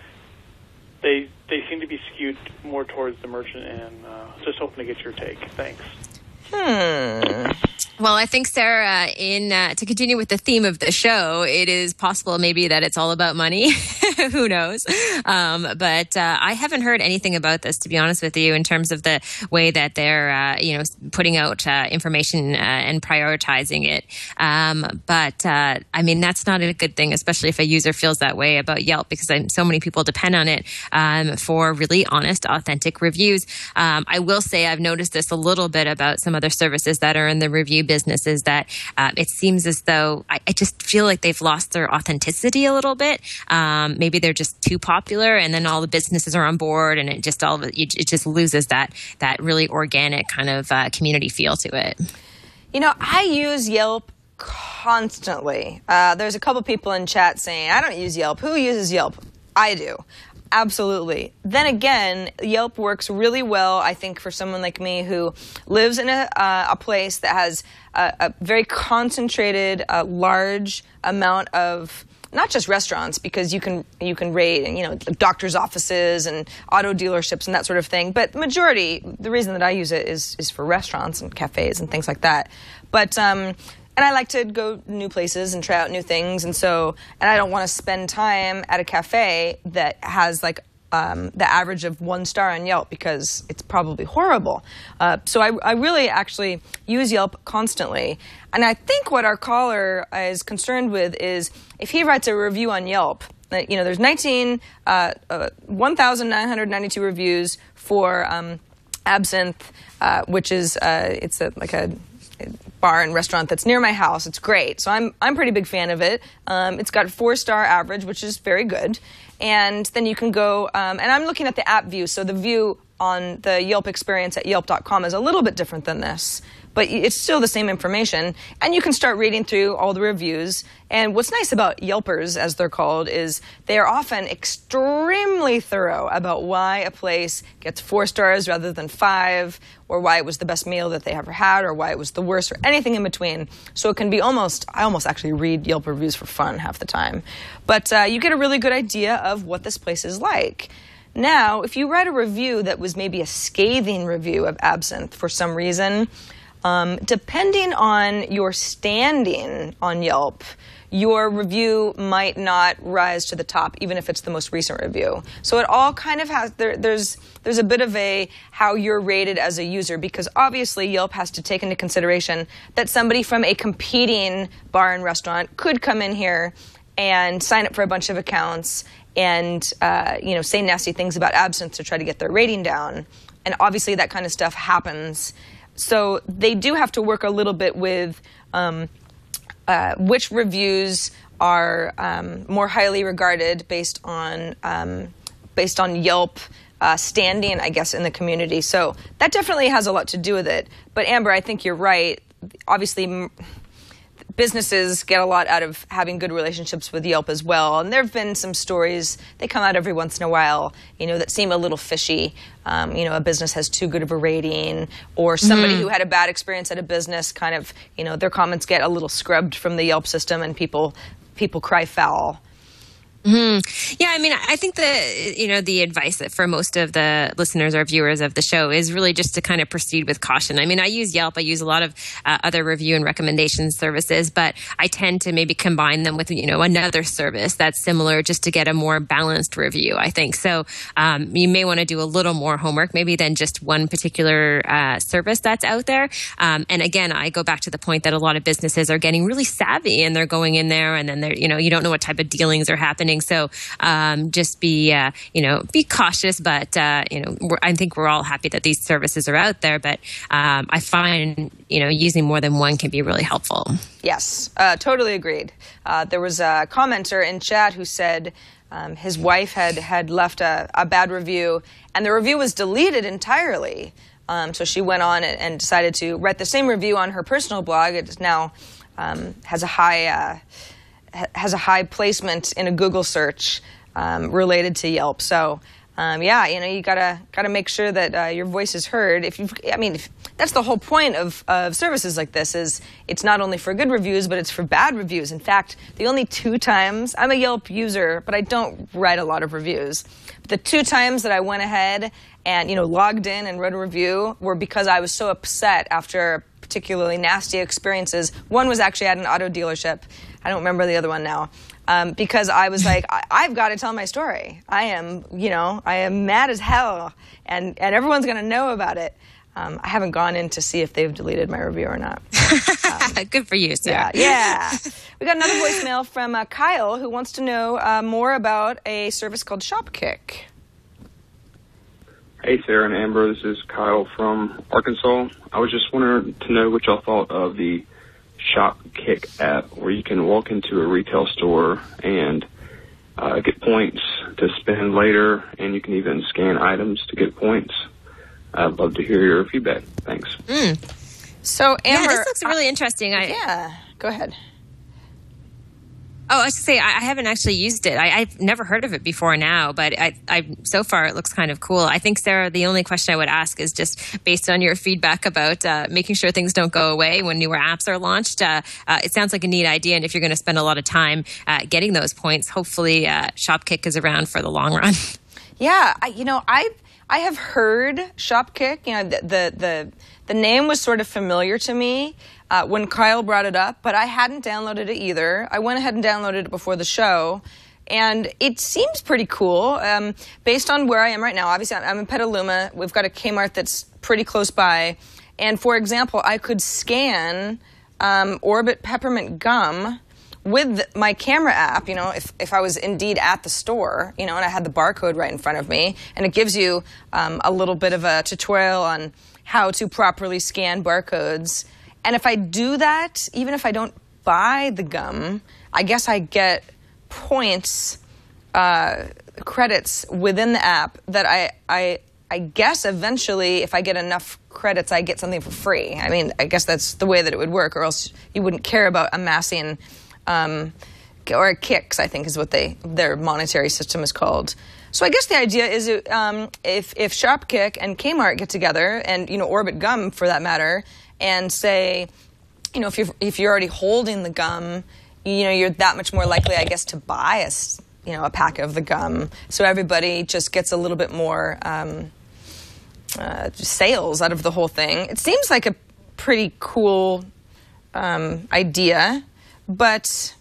they seem to be skewed more towards the merchant, and just hoping to get your take. Thanks. Well, I think, Sarah, to continue with the theme of the show, it is possible maybe that it's all about money. Who knows? But I haven't heard anything about this, to be honest with you, in terms of the way that they're, putting out information and prioritizing it. But I mean, that's not a good thing, especially if a user feels that way about Yelp, because so many people depend on it for really honest, authentic reviews. I will say I've noticed this a little bit about some other services that are in the review business, is that it seems as though I just feel like they've lost their authenticity a little bit. Maybe they're just too popular, and then all the businesses are on board, and it just loses that really organic kind of community feel to it. I use Yelp constantly. There's a couple people in chat saying, I don't use Yelp. Who uses Yelp? I do. Absolutely. Then again, Yelp works really well, I think, for someone like me who lives in a place that has a very concentrated, large amount of not just restaurants, because you can rate, and doctors' offices and auto dealerships and that sort of thing. But the reason that I use it is for restaurants and cafes and things like that. But and I like to go new places and try out new things, and I don't want to spend time at a cafe that has the average of 1 star on Yelp, because it's probably horrible. So I really actually use Yelp constantly. And I think what our caller is concerned with is if he writes a review on Yelp, there's 1,992 reviews for Absinthe, which is it's like a bar and restaurant that's near my house. It's great. So I'm a pretty big fan of it. It's got a 4-star average, which is very good. And then you can go, and I'm looking at the app view. So the view on the Yelp experience at yelp.com is a little bit different than this, but it's still the same information. And you can start reading through all the reviews. And what's nice about Yelpers, as they're called, is they are often extremely thorough about why a place gets 4 stars rather than 5, or why it was the best meal that they ever had, or why it was the worst, or anything in between. So it can be I almost actually read Yelp reviews for fun half the time. But you get a really good idea of what this place is like. Now, if you write a review that was maybe a scathing review of Absinthe for some reason, depending on your standing on Yelp, your review might not rise to the top, even if it's the most recent review. So it all kind of has, there's a bit of how you're rated as a user, because obviously Yelp has to take into consideration that somebody from a competing bar and restaurant could come in here and sign up for a bunch of accounts and say nasty things about Absinthe to try to get their rating down. And obviously that kind of stuff happens. So they do have to work a little bit with which reviews are more highly regarded based on Yelp standing, I guess, in the community. So that definitely has a lot to do with it. But Amber, I think you're right. Obviously, businesses get a lot out of having good relationships with Yelp as well. And there have been some stories, they come out every once in a while, that seem a little fishy. A business has too good of a rating, or somebody who had a bad experience at a business kind of, their comments get a little scrubbed from the Yelp system, and people cry foul. Yeah, I mean, I think the advice that for most of the listeners or viewers of the show is really just to kind of proceed with caution. I mean, I use Yelp, I use a lot of other review and recommendation services, but I tend to maybe combine them with, another service that's similar just to get a more balanced review, I think. So you may want to do a little more homework, maybe than just one particular service that's out there. And again, I go back to the point that a lot of businesses are getting really savvy and they're going in there and then they're, you don't know what type of dealings are happening. So just be cautious. But, I think we're all happy that these services are out there. But I find, using more than one can be really helpful. Yes, totally agreed. There was a commenter in chat who said his wife had left a bad review and the review was deleted entirely. So she went on and decided to write the same review on her personal blog. It now has a high placement in a Google search related to Yelp. So, you gotta make sure that your voice is heard. If that's the whole point of services like this is it's not only for good reviews, but it's for bad reviews. In fact, the only 2 times, I'm a Yelp user, but I don't write a lot of reviews. But the 2 times that I went ahead and, logged in and wrote a review were because I was so upset after particularly nasty experiences. One was actually at an auto dealership. I don't remember the other one now. Because I was like, I've got to tell my story. I am mad as hell, and everyone's going to know about it. I haven't gone in to see if they've deleted my review or not. Good for you, Sarah. Yeah. We got another voicemail from Kyle who wants to know more about a service called Shopkick. Hey, Sarah and Amber. This is Kyle from Arkansas. I was just wanting to know what y'all thought of the Shopkick app, where you can walk into a retail store and get points to spend later, and you can even scan items to get points. I'd love to hear your feedback. Thanks. So, Amber, this looks really interesting. Go ahead. Oh, I should say I haven't actually used it. I've never heard of it before now, but I so far it looks kind of cool. I think, Sarah, the only question I would ask is just based on your feedback about making sure things don't go away when newer apps are launched. It sounds like a neat idea, and if you're going to spend a lot of time getting those points, hopefully Shopkick is around for the long run. Yeah, I have heard Shopkick. The name was sort of familiar to me when Kyle brought it up, but I hadn't downloaded it either. I went ahead and downloaded it before the show, and it seems pretty cool. Based on where I am right now, obviously I'm in Petaluma. We've got a Kmart that's pretty close by, and for example, I could scan Orbit Peppermint Gum with my camera app, if I was indeed at the store, and I had the barcode right in front of me, and it gives you a little bit of a tutorial on how to properly scan barcodes. And if I do that, even if I don't buy the gum, I guess I get points, credits within the app that I guess eventually, if I get enough credits, I get something for free. I mean, I guess that's the way that it would work, or else you wouldn't care about amassing or kicks, I think is what their monetary system is called. So I guess the idea is if Shopkick and Kmart get together, and Orbit Gum for that matter, and say, if you're already holding the gum, you're that much more likely, I guess, to buy a pack of the gum. So everybody just gets a little bit more sales out of the whole thing. It seems like a pretty cool idea. But,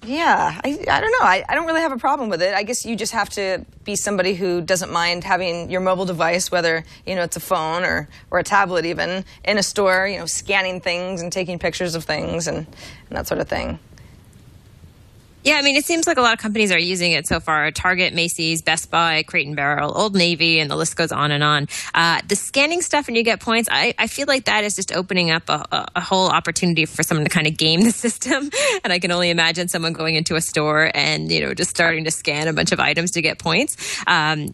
yeah, I don't know. I don't really have a problem with it. I guess you just have to be somebody who doesn't mind having your mobile device, whether, it's a phone or a tablet even, in a store, scanning things and taking pictures of things and that sort of thing. Yeah, I mean, it seems like a lot of companies are using it so far. Target, Macy's, Best Buy, Crate & Barrel, Old Navy, and the list goes on and on. The scanning stuff and you get points, I feel like that is just opening up a whole opportunity for someone to kind of game the system. And I can only imagine someone going into a store and, just starting to scan a bunch of items to get points.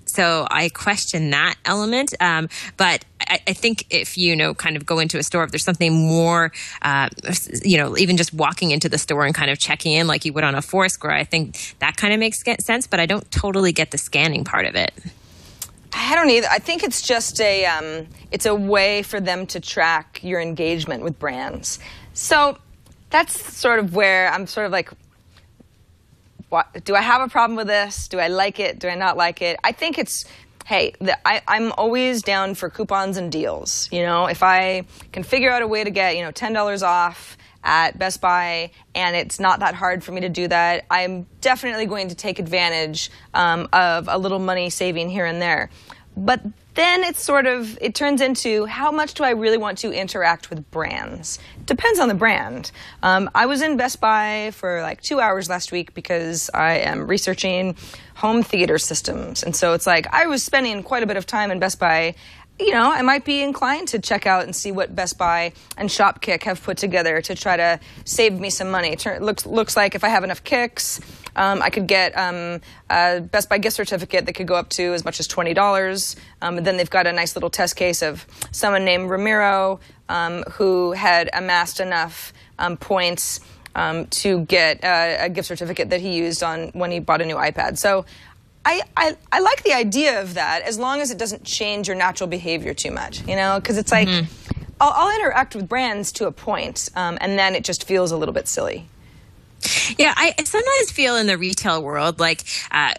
So I question that element. But I think if kind of go into a store, if there's something more, even just walking into the store and kind of checking in like you would on a Foursquare, I think that kind of makes sense, but I don't totally get the scanning part of it. I don't either. I think it's just it's a way for them to track your engagement with brands. So that's sort of where I'm sort of like do I have a problem with this? Do I like it? Do I not like it? I think it's, hey, I'm always down for coupons and deals. You know, if I can figure out a way to get, $10 off at Best Buy, and it's not that hard for me to do that, I'm definitely going to take advantage of a little money saving here and there. But then it turns into, how much do I really want to interact with brands? Depends on the brand. I was in Best Buy for like 2 hours last week because I am researching home theater systems. And so it's like, I was spending quite a bit of time in Best Buy. I might be inclined to check out and see what Best Buy and Shopkick have put together to try to save me some money. It looks like if I have enough kicks, I could get a Best Buy gift certificate that could go up to as much as $20. And then they've got a nice little test case of someone named Ramiro who had amassed enough points to get a gift certificate that he used when he bought a new iPad. So I like the idea of that, as long as it doesn't change your natural behavior too much, because it's like, I'll interact with brands to a point, and then it just feels a little bit silly. Yeah, I sometimes feel in the retail world like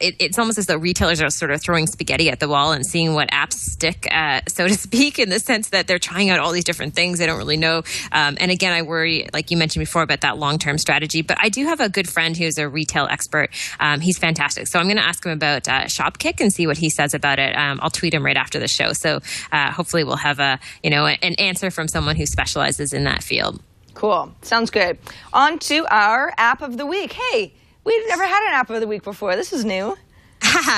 it's almost as though retailers are sort of throwing spaghetti at the wall and seeing what apps stick, so to speak, in the sense that they're trying out all these different things they don't really know. And again, I worry, like you mentioned before, about that long-term strategy. But I do have a good friend who's a retail expert. He's fantastic. So I'm going to ask him about Shopkick and see what he says about it. I'll tweet him right after the show. So hopefully we'll have an answer from someone who specializes in that field. Cool. Sounds good. On to our app of the week. Hey, we've never had an app of the week before. This is new.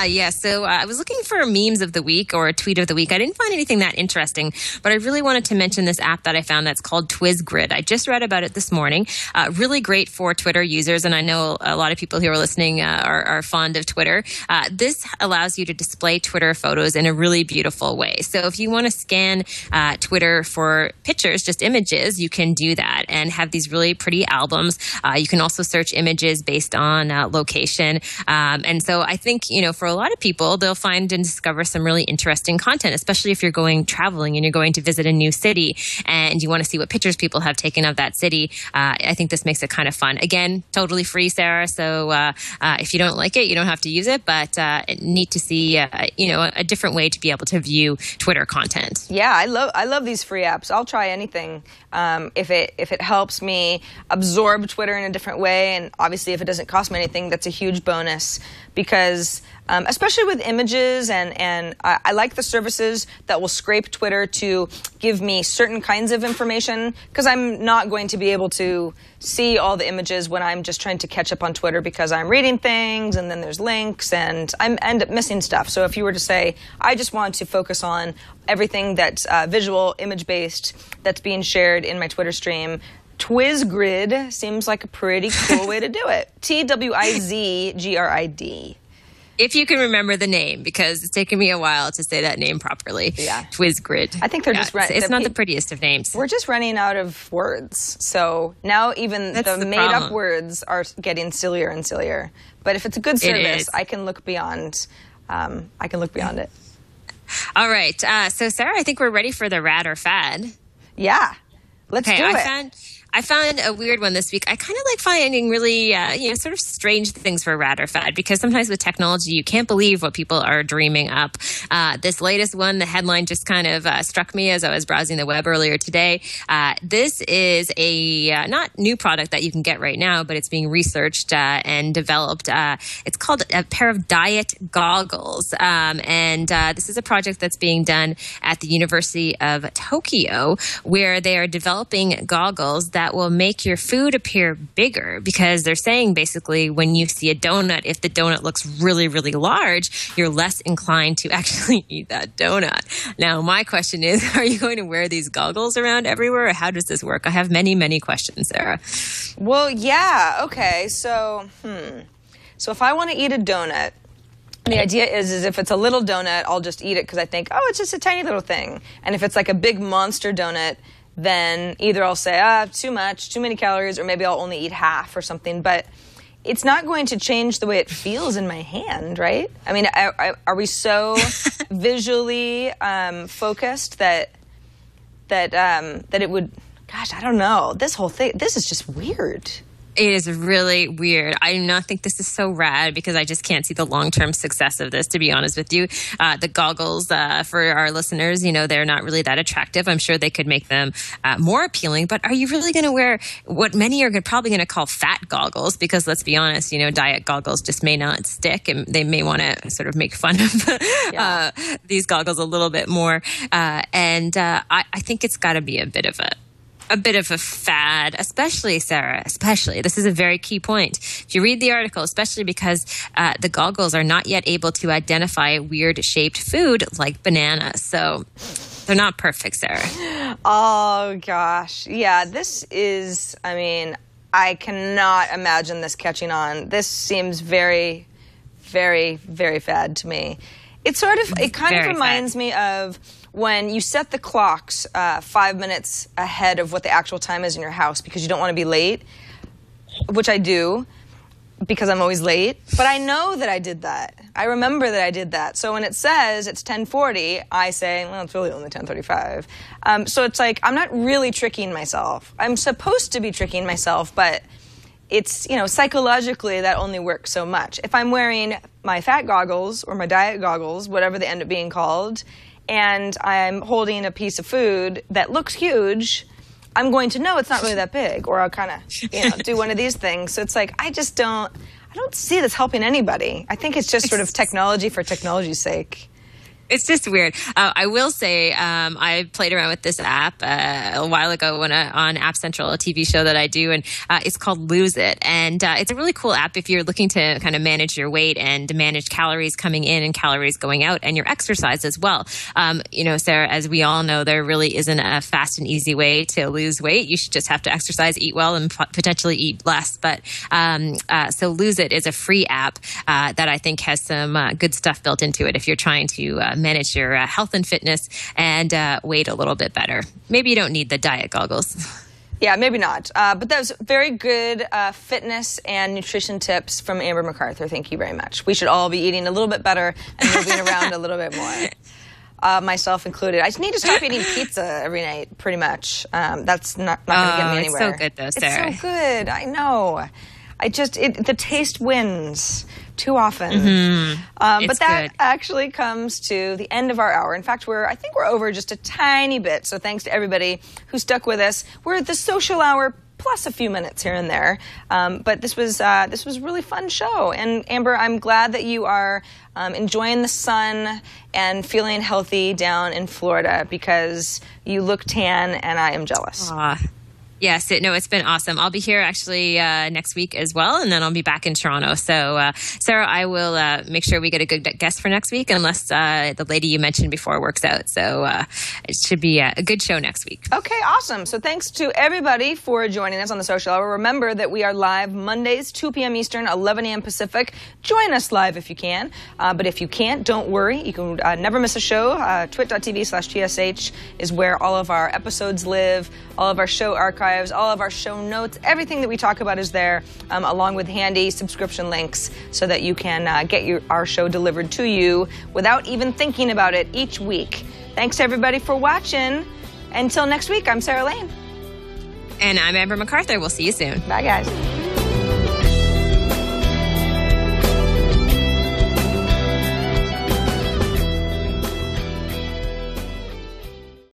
Yeah, so I was looking for memes of the week or a tweet of the week. I didn't find anything that interesting, but I really wanted to mention this app that I found that's called Twizgrid. I just read about it this morning. Really great for Twitter users, and I know a lot of people who are listening are fond of Twitter. This allows you to display Twitter photos in a really beautiful way. So if you want to scan Twitter for pictures, just images, you can do that and have these really pretty albums. You can also search images based on location. And so I think, for a lot of people, they'll find and discover some really interesting content, especially if you're going traveling and you're going to visit a new city and you want to see what pictures people have taken of that city. I think this makes it kind of fun. Again, totally free, Sarah. So if you don't like it, you don't have to use it, but neat to see, a different way to be able to view Twitter content. Yeah, I love these free apps. I'll try anything if it helps me absorb Twitter in a different way. And obviously, if it doesn't cost me anything, that's a huge bonus, because especially with images, and I like the services that will scrape Twitter to give me certain kinds of information, because I'm not going to be able to see all the images when I'm just trying to catch up on Twitter, because I'm reading things and then there's links and I end up missing stuff. So if you were to say, I just want to focus on everything that's visual, image-based, that's being shared in my Twitter stream, Twizgrid seems like a pretty cool way to do it. Twizgrid. If you can remember the name, because it's taken me a while to say that name properly. Yeah. Twizgrid. I think they're just running. It's not the prettiest of names. We're just running out of words. So now even the made-up words are getting sillier and sillier. But if it's a good service, I can look beyond. It. All right. So Sarah, I think we're ready for the rad or fad. Yeah. Let's do it. I found a weird one this week. I kind of like finding really, sort of strange things for rad or fad, because sometimes with technology, you can't believe what people are dreaming up. This latest one, the headline just kind of struck me as I was browsing the web earlier today. This is a not new product that you can get right now, but it's being researched and developed. It's called a pair of diet goggles. And this is a project that's being done at the University of Tokyo, where they are developing goggles that will make your food appear bigger, because they're saying basically when you see a donut, if the donut looks really, really large, you're less inclined to actually eat that donut. Now, my question is, are you going to wear these goggles around everywhere, or how does this work? I have many, many questions, Sarah. Well, yeah. Okay. So if I want to eat a donut, the idea is if it's a little donut, I'll just eat it because I think, oh, it's just a tiny little thing. And if it's like a big monster donut, then either I'll say, too much, too many calories, or maybe I'll only eat half or something. But it's not going to change the way it feels in my hand, right? I mean, are we so visually focused that it would? Gosh, I don't know. This whole thing, this is just weird. It is really weird. I do not think this is so rad because I just can't see the long-term success of this, to be honest with you. The goggles, for our listeners, they're not really that attractive. I'm sure they could make them more appealing, but are you really going to wear what many are probably going to call fat goggles? Because let's be honest, diet goggles just may not stick, and they may want to sort of make fun of these goggles a little bit more. I think it's got to be a bit of a fad, especially, Sarah, this is a very key point. If you read the article, especially because the goggles are not yet able to identify weird-shaped food like bananas. So they're not perfect, Sarah. Oh, gosh. Yeah, this is, I cannot imagine this catching on. This seems very, very, very fad to me. It kind of reminds me of when you set the clocks 5 minutes ahead of what the actual time is in your house because you don't want to be late, which I do because I'm always late. But I know that I did that. I remember that I did that. So when it says it's 10:40, I say, well, it's really only 10:35. So it's like I'm not really tricking myself. I'm supposed to be tricking myself, but it's, psychologically that only works so much. If I'm wearing my fat goggles or my diet goggles, whatever they end up being called, and I'm holding a piece of food that looks huge, I'm going to know it's not really that big, or I'll kind of, do one of these things. So it's like, I don't see this helping anybody. I think it's just sort of technology for technology's sake. It's just weird. I will say I played around with this app a while ago on App Central, a TV show that I do, and it's called Lose It. And it's a really cool app if you're looking to kind of manage your weight and manage calories coming in and calories going out and your exercise as well. Sarah, as we all know, there really isn't a fast and easy way to lose weight. You should just have to exercise, eat well, and potentially eat less. But so Lose It is a free app that I think has some good stuff built into it if you're trying to manage your health and fitness and weight a little bit better. Maybe you don't need the diet goggles. Yeah, maybe not. But that was very good fitness and nutrition tips from Amber MacArthur. Thank you very much. We should all be eating a little bit better and moving around a little bit more. Myself included. I just need to stop eating pizza every night, pretty much. That's not going to get me anywhere. It's so good, though, Sarah. It's so good. I know. The taste wins too often. Mm-hmm. But that actually comes to the end of our hour. In fact, I think we're over just a tiny bit. So thanks to everybody who stuck with us. We're at the social hour plus a few minutes here and there. But this was a really fun show. And Amber, I'm glad that you are enjoying the sun and feeling healthy down in Florida because you look tan and I am jealous. Yes, it's been awesome. I'll be here actually next week as well, and then I'll be back in Toronto. So, Sarah, I will make sure we get a good guest for next week, unless the lady you mentioned before works out. So it should be a good show next week. Okay, awesome. So thanks to everybody for joining us on the Social Hour. Remember that we are live Mondays, 2 p.m. Eastern, 11 a.m. Pacific. Join us live if you can. But if you can't, don't worry. You can never miss a show. twit.tv/TSH is where all of our episodes live, all of our show archives, all of our show notes, everything that we talk about is there, along with handy subscription links so that you can get our show delivered to you without even thinking about it each week. Thanks to everybody for watching. Until next week, I'm Sarah Lane. And I'm Amber MacArthur. We'll see you soon. Bye, guys.